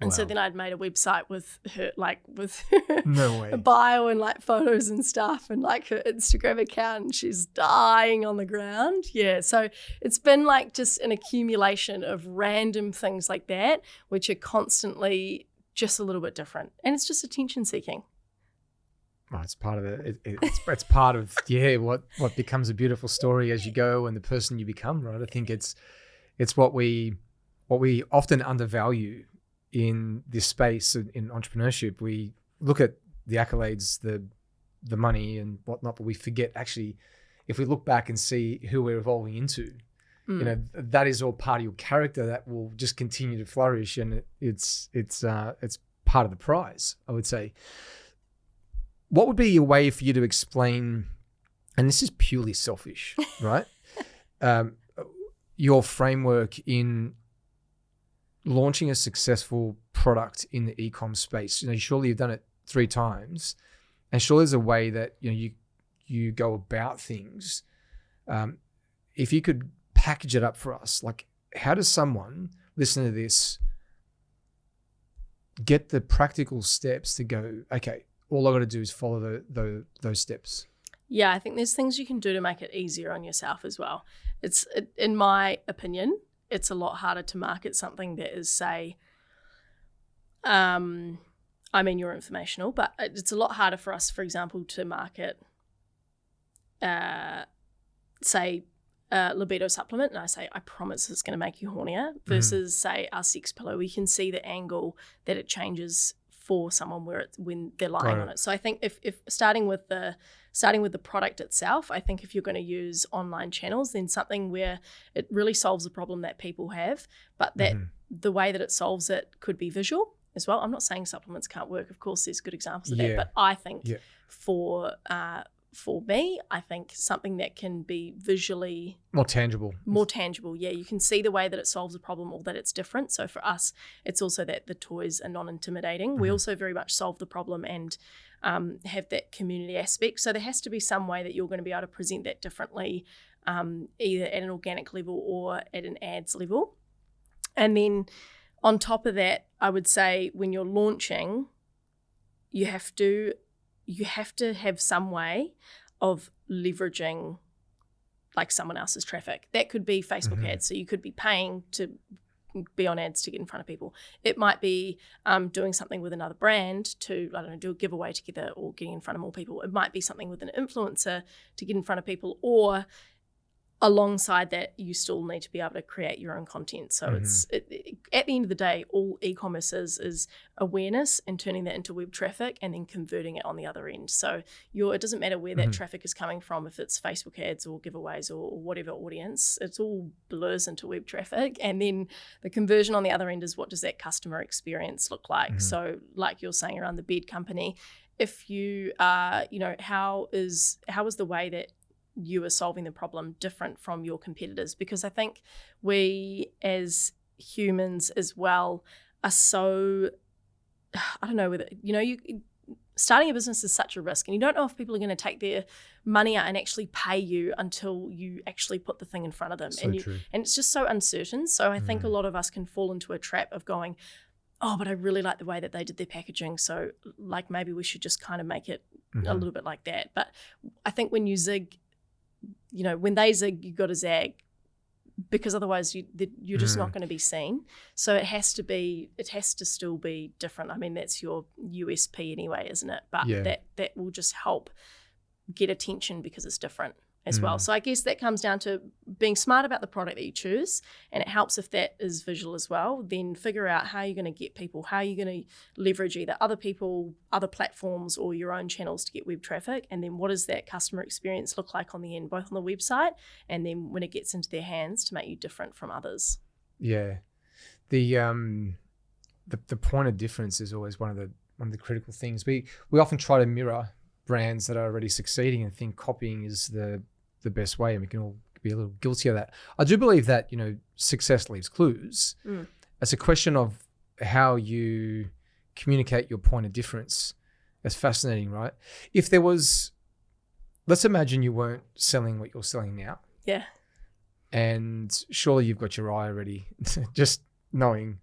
And so then I'd made a website with her, with no way. a bio and photos and stuff, and her Instagram account, and she's dying on the ground. Yeah. So it's been just an accumulation of random things like that, which are constantly just a little bit different. And it's just attention seeking. Oh, it's part of it's part of what becomes a beautiful story as you go, and the person you become, right? I think it's what we often undervalue in this space in entrepreneurship. We look at the accolades, the money and whatnot, but we forget actually, if we look back and see who we're evolving into, that is all part of your character that will just continue to flourish, and it's part of the prize, I would say. What would be a way for you to explain, and this is purely selfish, right? Your framework in launching a successful product in the e-com space? Surely you've done it 3 times, and surely there's a way that you go about things. If you could package it up for us, how does someone listening to this get the practical steps to go, okay, all I got to do is follow those steps? Yeah, I think there's things you can do to make it easier on yourself as well. In my opinion, it's a lot harder to market something that is, say, you're informational, but it's a lot harder for us, for example, to market, say, libido supplement, and I say, I promise it's going to make you hornier, versus say our sex pillow. We can see the angle that it changes for someone when they're lying on it. So I think if starting with the product itself, I think if you're going to use online channels, then something where it really solves a problem that people have, but that the way that it solves it could be visual as well. I'm not saying supplements can't work. Of course, there's good examples of that, but I think for me, I think something that can be visually more tangible. Yeah, you can see the way that it solves a problem or that it's different. So for us, it's also that the toys are non-intimidating. We also very much solve the problem and have that community aspect. So there has to be some way that you're going to be able to present that differently, either at an organic level or at an ads level. And then on top of that, I would say when you're launching, you have to have some way of leveraging someone else's traffic. That could be Facebook ads. So you could be paying to be on ads to get in front of people. It might be doing something with another brand to, do a giveaway together or getting in front of more people. It might be something with an influencer to get in front of people, or alongside that, you still need to be able to create your own content. So it's at the end of the day, all e-commerce is awareness and turning that into web traffic and then converting it on the other end. So it doesn't matter where that traffic is coming from, if it's Facebook ads or giveaways or whatever audience, it's all blurs into web traffic. And then the conversion on the other end is, what does that customer experience look like? So like you're saying around the bed company, if you how is the way that you are solving the problem different from your competitors? Because I think we as humans as well are so, I don't know whether, starting a business is such a risk, and you don't know if people are going to take their money out and actually pay you until you actually put the thing in front of them. And it's just so uncertain. So I think a lot of us can fall into a trap of going, oh, but I really like the way that they did their packaging, so maybe we should just kind of make it a little bit like that. But I think when you zig, when they zig, you got to zag, because otherwise you're just not going to be seen. So it has to still be different. I mean, that's your USP anyway, isn't it? But that will just help get attention because it's different. as well. So I guess that comes down to being smart about the product that you choose, and it helps if that is visual as well. Then figure out how you're going to get people, how you're going to leverage either other people, other platforms, or your own channels to get web traffic, and then what does that customer experience look like on the end, both on the website and then when it gets into their hands, to make you different from others. Yeah, the point of difference is always one of the critical things. We often try to mirror brands that are already succeeding and think copying is the best way, and we can all be a little guilty of that. I do believe that, success leaves clues. It's a question of how you communicate your point of difference. It's fascinating, right? If there was, let's imagine you weren't selling what you're selling now. Yeah. And surely you've got your eye already, just knowing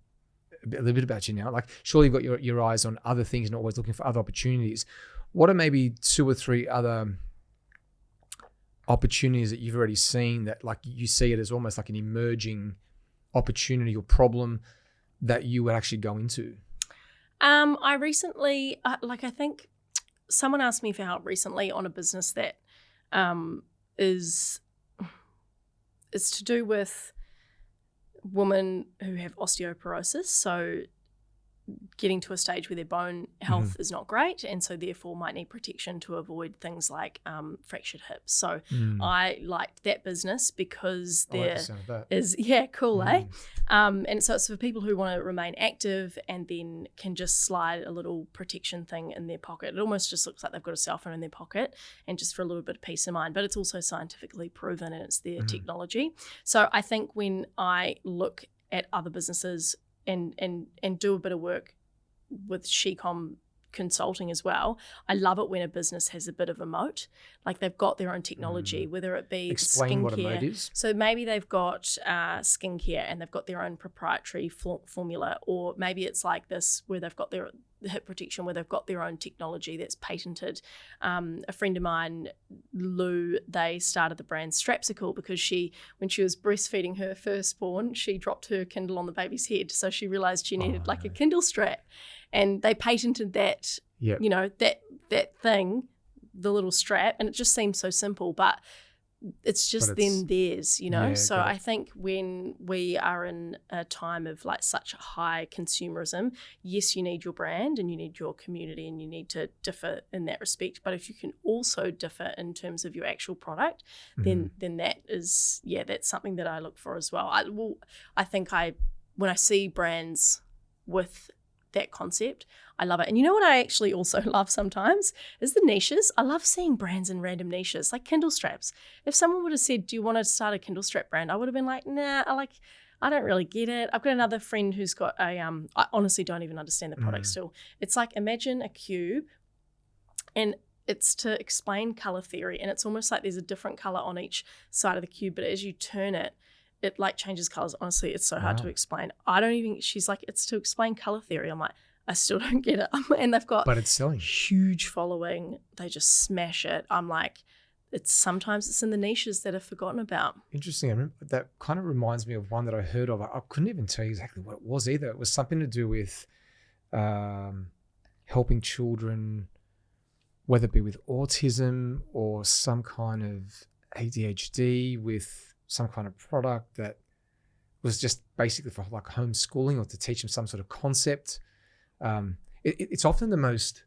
a little bit about you now. Like, surely you've got your eyes on other things and always looking for other opportunities. What are maybe 2 or 3 other opportunities that you've already seen that, like, you see it as almost like an emerging opportunity or problem that you would actually go into? I recently, I think someone asked me for help recently on a business that is to do with women who have osteoporosis. So getting to a stage where their bone health is not great, and so therefore might need protection to avoid things like fractured hips. So I liked that business because there is cool, eh? And so it's for people who want to remain active and then can just slide a little protection thing in their pocket. It almost just looks like they've got a cell phone in their pocket, and just for a little bit of peace of mind. But it's also scientifically proven, and it's their technology. So I think when I look at other businesses and do a bit of work with Shecom consulting as well, I love it when a business has a bit of a moat, like they've got their own technology, whether it be Explain skincare. What a moat is. So maybe they've got skincare and they've got their own proprietary formula, or maybe it's like this where they've got their hip protection, where they've got their own technology that's patented. A friend of mine, Lou, they started the brand Strapsicle because when she was breastfeeding her firstborn, she dropped her Kindle on the baby's head, so she realized she needed a Kindle strap, and they patented that. That thing, the little strap, and it just seems so simple, but it's just theirs. So I think when we are in a time of like such high consumerism, yes, you need your brand and you need your community and you need to differ in that respect, but if you can also differ in terms of your actual product, then that is that's something that I look for as well. I think when I see brands with that concept, I love it. And you know what I actually also love sometimes is the niches. I love seeing brands in random niches, like Kindle straps. If someone would have said, do you want to start a Kindle strap brand? I would have been like, nah, I don't really get it. I've got another friend who's got I honestly don't even understand the product still. It's like, imagine a cube, and it's to explain color theory, and it's almost like there's a different color on each side of the cube, but as you turn it, it like changes colors. Honestly, it's so hard to explain. She's like, it's to explain color theory. I'm like, I still don't get it. And they've got but it's selling. Huge following. They just smash it. I'm like, sometimes it's in the niches that are forgotten about. Interesting. I remember, that kind of reminds me of one that I heard of. I couldn't even tell you exactly what it was either. It was something to do with helping children, whether it be with autism or some kind of ADHD, with some kind of product that was just basically for like homeschooling or to teach them some sort of concept. It's often the most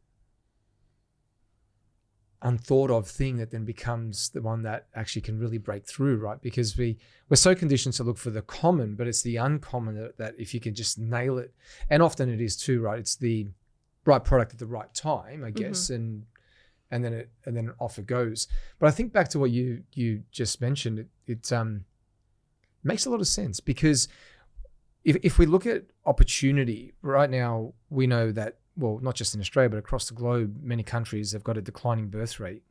unthought of thing that then becomes the one that actually can really break through, right? Because we're so conditioned to look for the common, but it's the uncommon that if you can just nail it, and often it is too, right? It's the right product at the right time, I guess, and then off it goes. But I think back to what you just mentioned, it makes a lot of sense, because if we look at opportunity right now, we know that, well, not just in Australia, but across the globe, many countries have got a declining birth rate.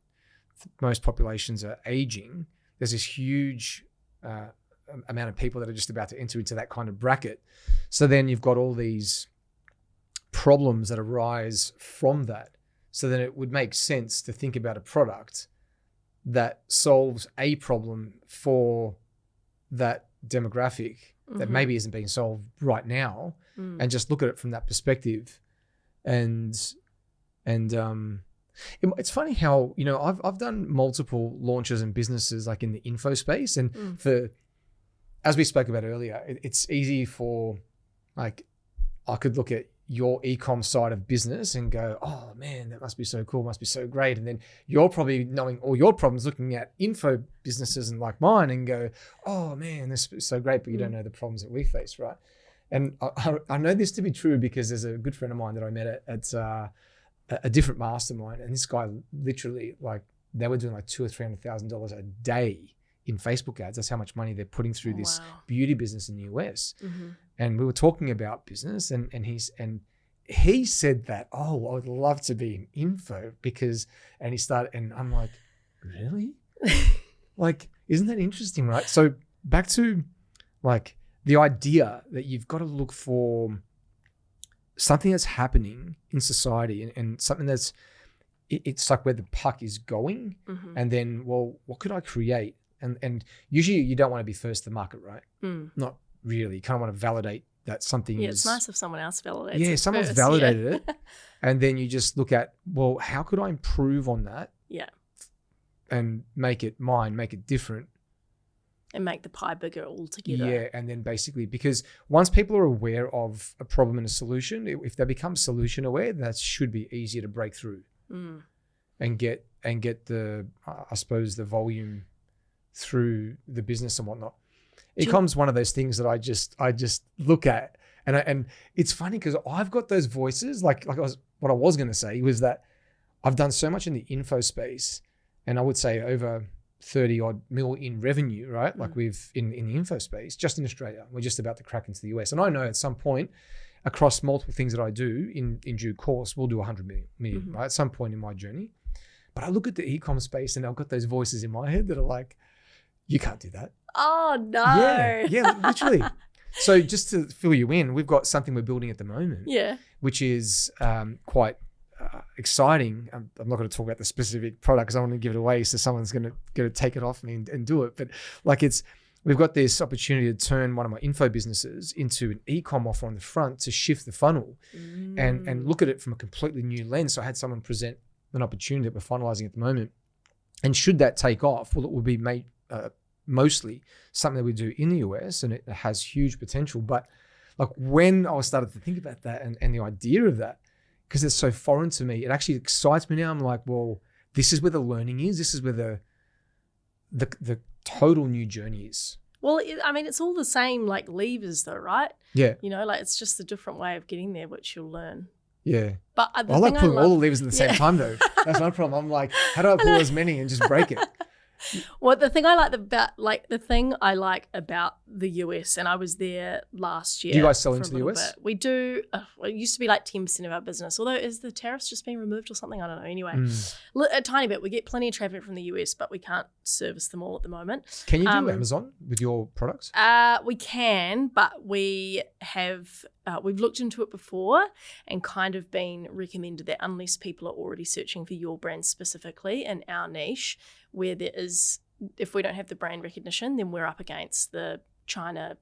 Most populations are aging. There's this huge amount of people that are just about to enter into that kind of bracket. So then you've got all these problems that arise from that. So then it would make sense to think about a product that solves a problem for that demographic that maybe isn't being solved right now, and just look at it from that perspective. And It's funny how, I've done multiple launches and businesses like in the info space. And as we spoke about earlier, it's easy for like, I could look at your e-com side of business and go, oh man, that must be so cool, must be so great. And then you're probably knowing all your problems, looking at info businesses and like mine and go, oh man, this is so great, but you don't know the problems that we face, right? And I know this to be true because there's a good friend of mine that I met at a different mastermind, and this guy literally, like, they were doing like $200,000 or $300,000 a day in Facebook ads. That's how much money they're putting through this beauty business in the US. And we were talking about business, and he said that, oh, I would love to be in info and he started, and I'm like, really? Like, isn't that interesting, right? So back to like the idea that you've got to look for something that's happening in society and something that's, it's like where the puck is going. And then, well, what could I create? And usually you don't want to be first to market, right? Not really. You kind of want to validate that something is... it's nice if someone else validates it. Yeah, someone's validated it. And then you just look at, well, how could I improve on that? Yeah. And make it mine, make it different. And make the pie bigger altogether. Yeah, and then basically, because once people are aware of a problem and a solution, if they become solution aware, that should be easier to break through and get the, I suppose, the volume through the business and whatnot. E-com's one of those things that I just look at, and it's funny because I've got those voices. What I was going to say was that I've done so much in the info space, and I would say over 30 odd mil in revenue, right? Like we've in the info space, just in Australia. We're just about to crack into the US, and I know at some point across multiple things that I do in due course, we'll do 100 million, right? At some point in my journey. But I look at the e-com space, and I've got those voices in my head that are like, you can't do that. Oh, no. Yeah, literally. So just to fill you in, we've got something we're building at the moment, which is quite exciting. I'm not going to talk about the specific product because I want to give it away, so someone's going to take it off me and do it. But like we've got this opportunity to turn one of my info businesses into an e-com offer on the front to shift the funnel and look at it from a completely new lens. So I had someone present an opportunity that we're finalizing at the moment. And should that take off, well, it will be made mostly something that we do in the US, and it has huge potential. But like when I started to think about that and the idea of that, because it's so foreign to me, it actually excites me now. I'm like, well, this is where the learning is. This is where the total new journey is. Well, it's all the same like levers though, right? Yeah. Like it's just a different way of getting there, which you'll learn. Yeah. But I like pulling all the levers at the same time though. That's my problem. I'm like, how do I pull as many and just break it? Well, the thing I like about the US, and I was there last year. Do you guys sell into the US? We do. It used to be like 10% of our business. Although, is the tariffs just being removed or something? I don't know. Anyway, a tiny bit. We get plenty of traffic from the US, but we can't service them all at the moment. Can you do Amazon with your products? We can, but we have. We've looked into it before and kind of been recommended that unless people are already searching for your brand specifically in our niche, where there is, if we don't have the brand recognition, then we're up against the China,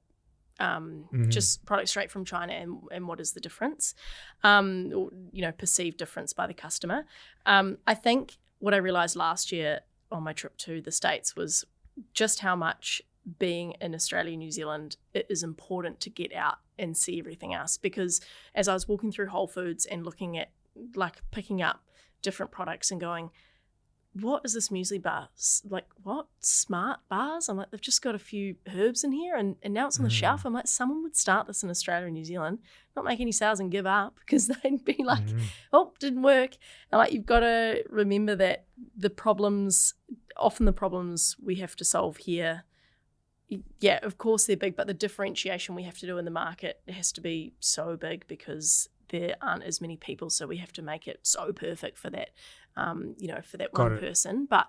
just product straight from China, and what is the difference, perceived difference by the customer. I think what I realized last year on my trip to the States was just how much being in Australia, New Zealand, it is important to get out and see everything else. Because as I was walking through Whole Foods and looking at, like, picking up different products and going, what is this muesli bar? Like, what? Smart bars? I'm like, they've just got a few herbs in here and now it's on the shelf. I'm like, someone would start this in Australia and New Zealand, not make any sales and give up, because they'd be like, oh, didn't work. And like, you've got to remember that often the problems we have to solve here, yeah, of course they're big, but the differentiation we have to do in the market has to be so big because there aren't as many people, so we have to make it so perfect for that, for that one person. But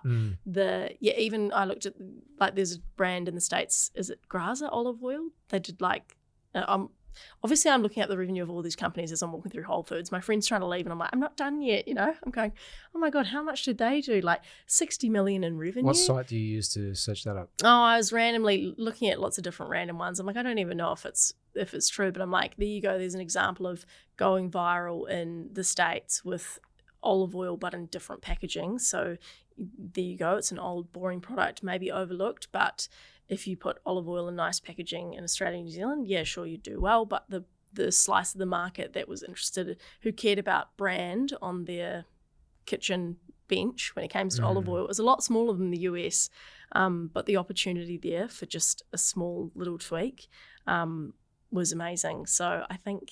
even I looked at, like, there's a brand in the States, is it Graza olive oil? They did like, obviously I'm looking at the revenue of all these companies as I'm walking through Whole Foods. My friend's trying to leave and I'm like, I'm not done yet, I'm going, oh my God, how much did they do? Like 60 million in revenue. What site do you use to search that up? Oh, I was randomly looking at lots of different random ones. I'm like, I don't even know if it's true, but I'm like, there you go. There's an example of going viral in the States with olive oil but in different packaging. So there you go. It's an old, boring product, maybe overlooked, but if you put olive oil in nice packaging in Australia and New Zealand, yeah, sure, you do well. But the slice of the market that was interested, who cared about brand on their kitchen bench when it came to olive oil, was a lot smaller than the US. But the opportunity there for just a small little tweak was amazing. So I think,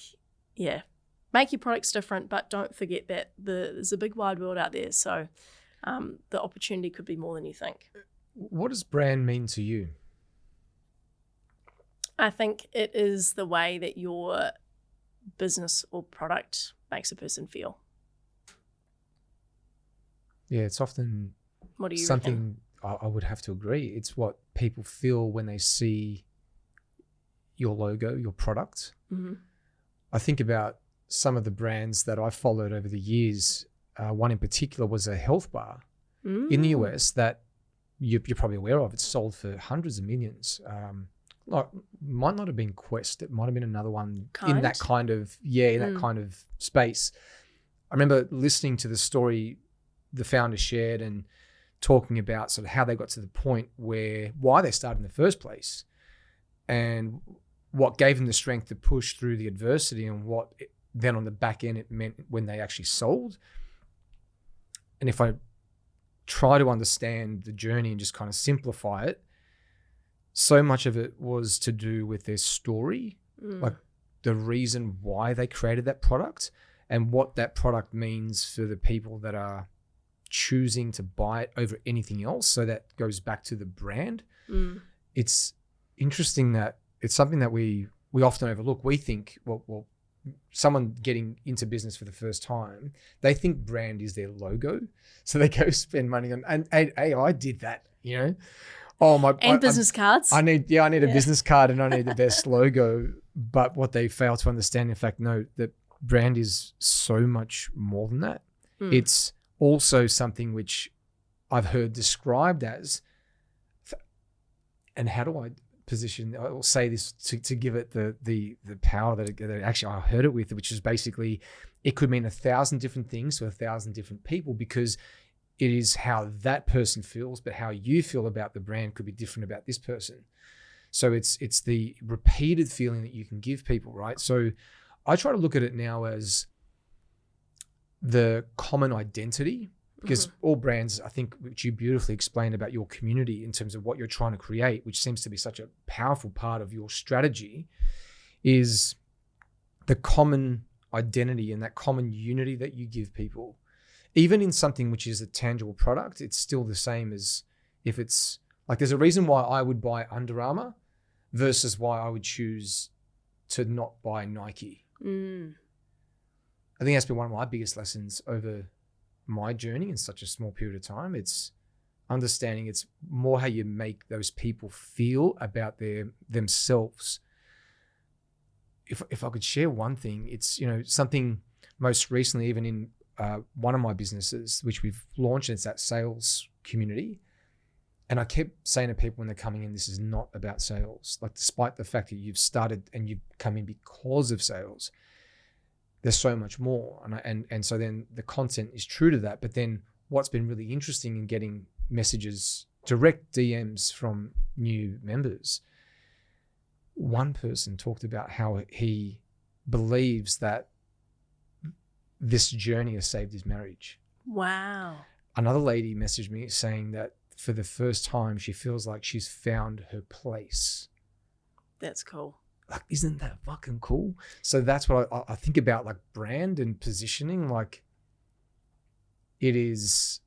yeah, make your products different, but don't forget that there's a big wide world out there. So the opportunity could be more than you think. What does brand mean to you? I think it is the way that your business or product makes a person feel. Yeah, it's often What do you something I would have to agree. It's what people feel when they see your logo, your product. Mm-hmm. I think about some of the brands that I followed over the years. One in particular was a health bar in the US that you're probably aware of. It's sold for hundreds of millions. Might not have been Quest. It might have been another one in that kind of that kind of space. I remember listening to the story the founder shared and talking about sort of how they got to the point why they started in the first place and what gave them the strength to push through the adversity and what then on the back end it meant when they actually sold. And if I try to understand the journey and just kind of simplify it, so much of it was to do with their story, like the reason why they created that product and what that product means for the people that are choosing to buy it over anything else. So that goes back to the brand. It's interesting that it's something that we often overlook. We think, well, someone getting into business for the first time, they think brand is their logo. So they go spend money on, and hey, I did that, you know. Business cards. I need a business card and I need the best logo. But what they fail to understand, in fact, no, that brand is so much more than that. It's also something which I've heard described as, and how do I position, I will say this to give it the power that it actually I heard it with, which is basically it could mean 1,000 different things to 1,000 different people because it is how that person feels, but how you feel about the brand could be different about this person. So it's the repeated feeling that you can give people, right? So I try to look at it now as the common identity, because all brands, I think, which you beautifully explained about your community in terms of what you're trying to create, which seems to be such a powerful part of your strategy, is the common identity and that common unity that you give people. Even in something which is a tangible product, it's still the same as if it's like there's a reason why I would buy Under Armour versus why I would choose to not buy Nike. I think that's been one of my biggest lessons over my journey in such a small period of time. It's understanding it's more how you make those people feel about themselves. If I could share one thing, it's, you know, something most recently, even in one of my businesses, which we've launched, it's that sales community. And I kept saying to people when they're coming in, this is not about sales. Like, despite the fact that you've started and you've come in because of sales, there's so much more. And so then the content is true to that. But then what's been really interesting in getting messages, direct DMs from new members, one person talked about how he believes that this journey has saved his marriage. Wow. Another lady messaged me saying that for the first time, she feels like she's found her place. That's cool. Like, isn't that fucking cool? So that's what I think about, like brand and positioning. Like, it's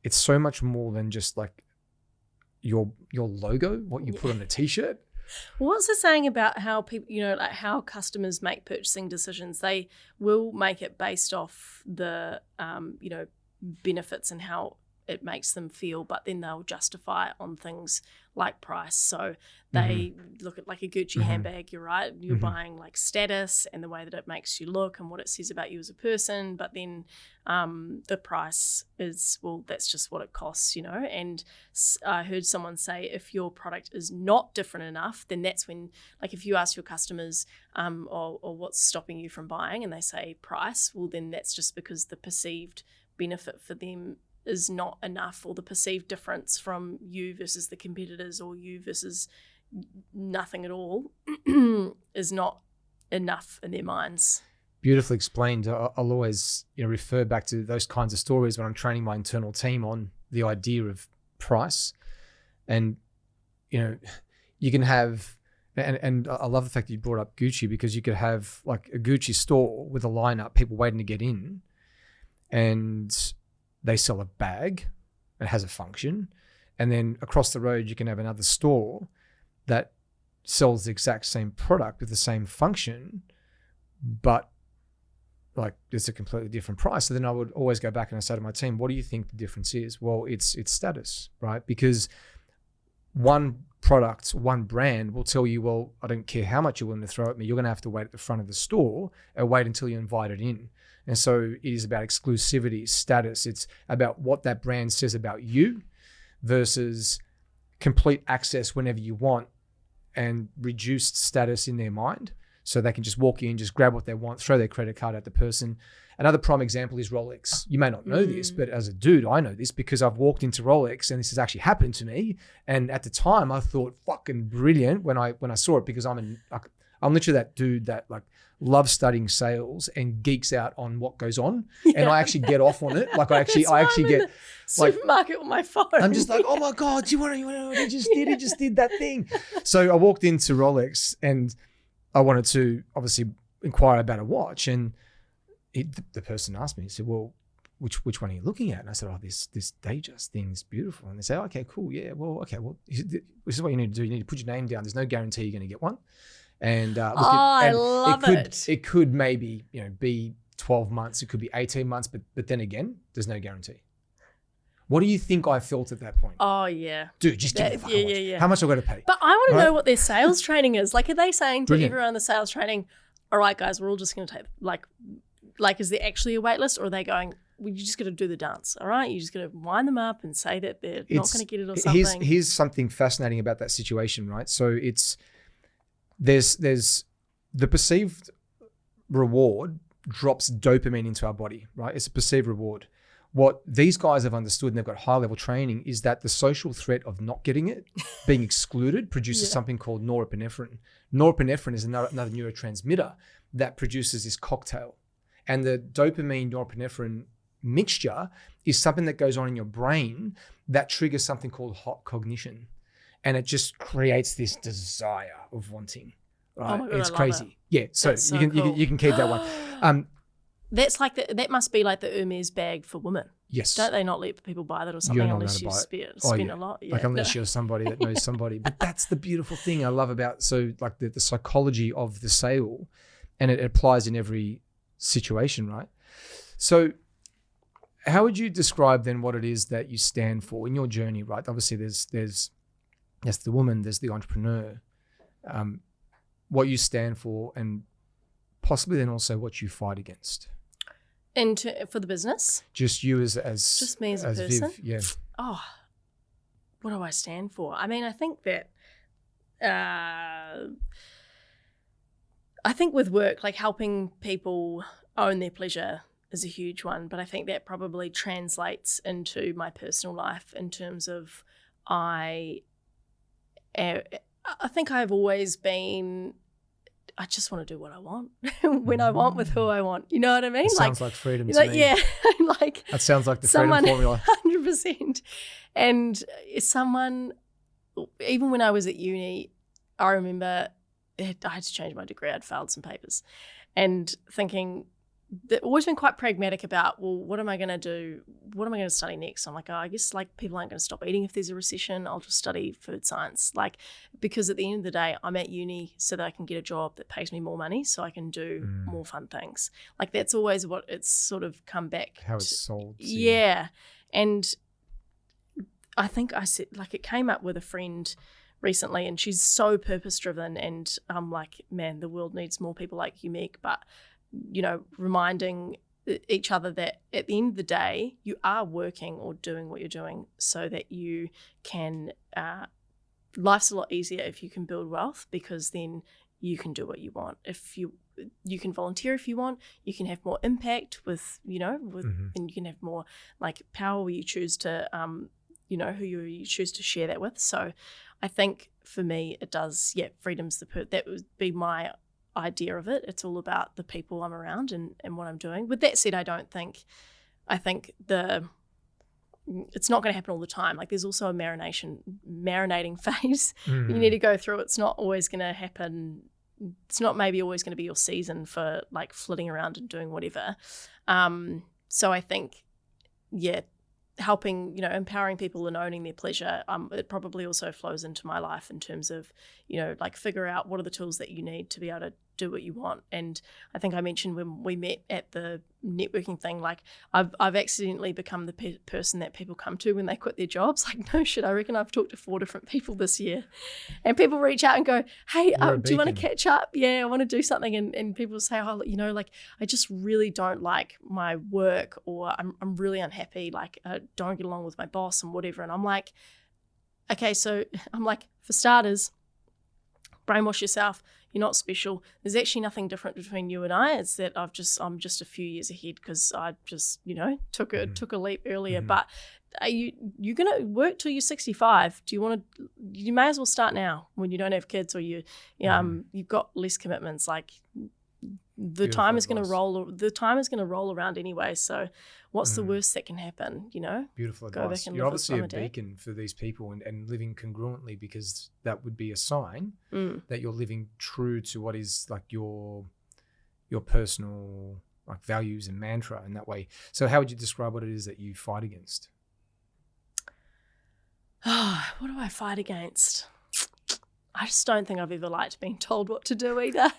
so much more than just like your logo, what you put on a t-shirt. What's it saying about how people, you know, like how customers make purchasing decisions? They will make it based off the, you know, benefits and how it makes them feel, but then they'll justify it on things like price. So they look at like a Gucci handbag, you're right, you're buying like status and the way that it makes you look and what it says about you as a person, but then the price is, well, that's just what it costs, you know. And I heard someone say if your product is not different enough, then that's when, like if you ask your customers or what's stopping you from buying and they say price, well then that's just because the perceived benefit for them is not enough, or the perceived difference from you versus the competitors, or you versus nothing at all is not enough in their minds. Beautifully explained. I'll always refer back to those kinds of stories when I'm training my internal team on the idea of price. And you can have, and I love the fact that you brought up Gucci, because you could have like a Gucci store with a lineup, people waiting to get in, and they sell a bag that has a function. And then across the road, you can have another store that sells the exact same product with the same function, but like it's a completely different price. So then I would always go back and I say to my team, what do you think the difference is? Well, it's status, right? Because one product, one brand will tell you, well, I don't care how much you're willing to throw at me, you're going to have to wait at the front of the store and wait until you're invited in. And so it is about exclusivity, status. It's about what that brand says about you versus complete access whenever you want and reduced status in their mind. So they can just walk in, just grab what they want, throw their credit card at the person. Another prime example is Rolex. You may not know this, but as a dude, I know this because I've walked into Rolex and this has actually happened to me. And at the time, I thought fucking brilliant when I saw it, because I'm literally that dude that like loves studying sales and geeks out on what goes on, and I actually get off on it. Like I actually get like supermarket with my phone. I'm just like, oh my god, you want to? He just did that thing. So I walked into Rolex and I wanted to obviously inquire about a watch, and the person asked me, he said, well, which one are you looking at? And I said, oh, this Datejust thing is beautiful. And they say, okay, cool, yeah, well, this is what you need to do. You need to put your name down. There's no guarantee you're going to get one. And I love it. It could maybe be 12 months. It could be 18 months. But then again, there's no guarantee. What do you think I felt at that point? Oh, yeah. Dude, just give me the fucking watch. Yeah. How much I've got to pay? But I want to know what their sales training is. Like, are they saying to Brilliant. everyone in the sales training, all right, guys, we're all just going to take, like, is there actually a wait list? Or are they going, well, you just got to do the dance, all right? You just got to wind them up and say that they're not going to get it or something. Here's something fascinating about that situation, right? So there's the perceived reward drops dopamine into our body, right? It's a perceived reward. What these guys have understood, and they've got high level training, is that the social threat of not getting it, being excluded, produces something called norepinephrine. Norepinephrine is another neurotransmitter that produces this cocktail. And the dopamine norepinephrine mixture is something that goes on in your brain that triggers something called hot cognition. And it just creates this desire of wanting. Right? Oh my God, it's I crazy. love it. Yeah. So, cool. you can keep that one. That's like that must be like the Hermes bag for women. Yes. Don't they not let people buy that or something unless you spend a lot? Yeah. Like unless you're somebody that knows somebody. But that's the beautiful thing I love about like the psychology of the sale, and it applies in every situation, right? So how would you describe then what it is that you stand for in your journey, right? Obviously there's the woman, there's the entrepreneur, what you stand for, and possibly then also what you fight against. For the business? Just you as just me as a person? Viv, yeah. Oh, what do I stand for? I mean, I think that I think with work, like helping people own their pleasure is a huge one, but I think that probably translates into my personal life in terms of I think I've always been, I just want to do what I want when I want with who I want. You know what I mean? It sounds like freedom to me. Yeah. Like that sounds like the freedom formula. 100%. And someone, even when I was at uni, I remember I had to change my degree. I'd failed some papers, and thinking that always been quite pragmatic about, well, what am I going to do? What am I going to study next? I'm like, oh, I guess like people aren't going to stop eating if there's a recession. I'll just study food science. Like, because at the end of the day, I'm at uni so that I can get a job that pays me more money so I can do more fun things. Like that's always what it's sort of come back. How it's sold. Yeah. And I think I said, like, it came up with a friend recently, and she's so purpose driven, and I'm like, man, the world needs more people like you, Meg. But reminding each other that at the end of the day, you are working or doing what you're doing so that you can, life's a lot easier if you can build wealth, because then you can do what you want. If you you can volunteer if you want. You can have more impact with, and you can have more like power where you choose to, who you choose to share that with. So I think for me, it does, freedom's that would be my idea of it. It's all about the people I'm around and what I'm doing. With that said, I think it's not going to happen all the time. Like there's also a marinating phase you need to go through. It's not always going to happen. It's not maybe always going to be your season for like flitting around and doing whatever. So I think, helping, empowering people and owning their pleasure, it probably also flows into my life in terms of, like figure out what are the tools that you need to be able to do what you want. And I think I mentioned when we met at the networking thing, like I've accidentally become the person that people come to when they quit their jobs. Like no shit, I reckon I've talked to 4 different people this year, and people reach out and go, hey, do you want to catch up? Yeah, I want to do something. And people say, oh, like I just really don't like my work, or I'm really unhappy, like I don't get along with my boss and whatever. And I'm like, okay, so I'm like, for starters, brainwash yourself. You're not special. There's actually nothing different between you and I. It's that I'm just a few years ahead because I just, took a leap earlier. But are you're gonna work till you're 65? Do you want to? You may as well start now when you don't have kids, or you've got less commitments. Like the time is going to roll. The time is going to roll around anyway. So what's the worst that can happen? Beautiful go advice. back and You're live obviously a with mum and dad. beacon for these people and living congruently, because that would be a sign that you're living true to what is like your personal like values and mantra in that way. So how would you describe what it is that you fight against? What do I fight against? I just don't think I've ever liked being told what to do either.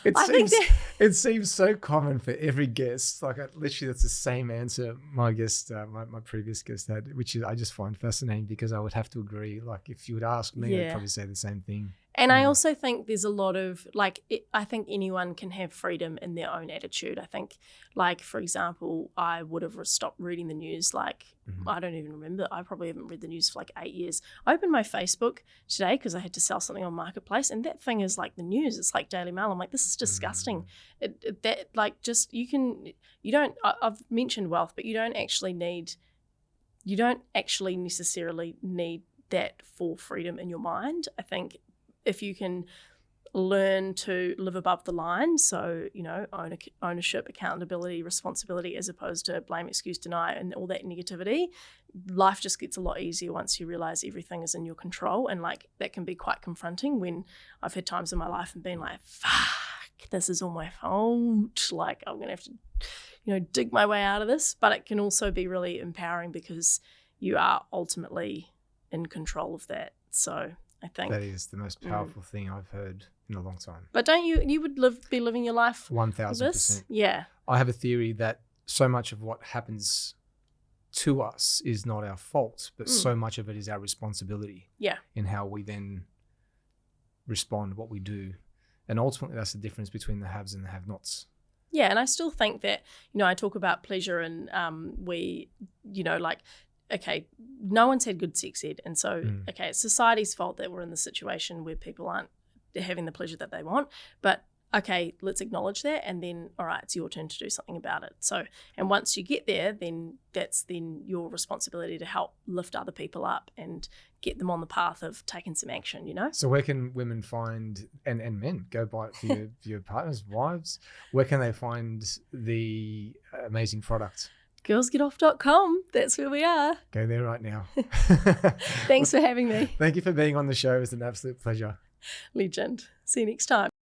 It seems so common for every guest. Like literally, that's the same answer my guest, my previous guest had, which is I just find fascinating, because I would have to agree. Like if you would ask me, I'd probably say the same thing. And I also think there's a lot of I think anyone can have freedom in their own attitude. I think, like, for example, I would have stopped reading the news. Like, I don't even remember. I probably haven't read the news for like 8 years. I opened my Facebook today because I had to sell something on Marketplace, and that thing is like the news. It's like Daily Mail. I'm like, this is disgusting. I've mentioned wealth, but you don't actually necessarily need that for freedom in your mind. I think if you can learn to live above the line, so, ownership, accountability, responsibility, as opposed to blame, excuse, deny, and all that negativity, life just gets a lot easier once you realize everything is in your control. And like that can be quite confronting when I've had times in my life and been like, fuck, this is all my fault. Like I'm going to have to, dig my way out of this. But it can also be really empowering because you are ultimately in control of that. So I think that is the most powerful thing I've heard in a long time. But don't you would be living your life 1000%. Yeah. I have a theory that so much of what happens to us is not our fault, but so much of it is our responsibility. Yeah. In how we then respond, what we do. And ultimately that's the difference between the haves and the have-nots. Yeah, and I still think that, I talk about pleasure and okay, no one's had good sex ed. And so, okay, it's society's fault that we're in the situation where people aren't having the pleasure that they want. But, okay, let's acknowledge that. And then, all right, it's your turn to do something about it. So, and once you get there, then that's then your responsibility to help lift other people up and get them on the path of taking some action, So where can women find, and men, go buy it for your partners, wives, where can they find the amazing product? Girlsgetoff.com. That's where we are. Go there right now. Thanks for having me. Thank you for being on the show. It was an absolute pleasure. Legend. See you next time.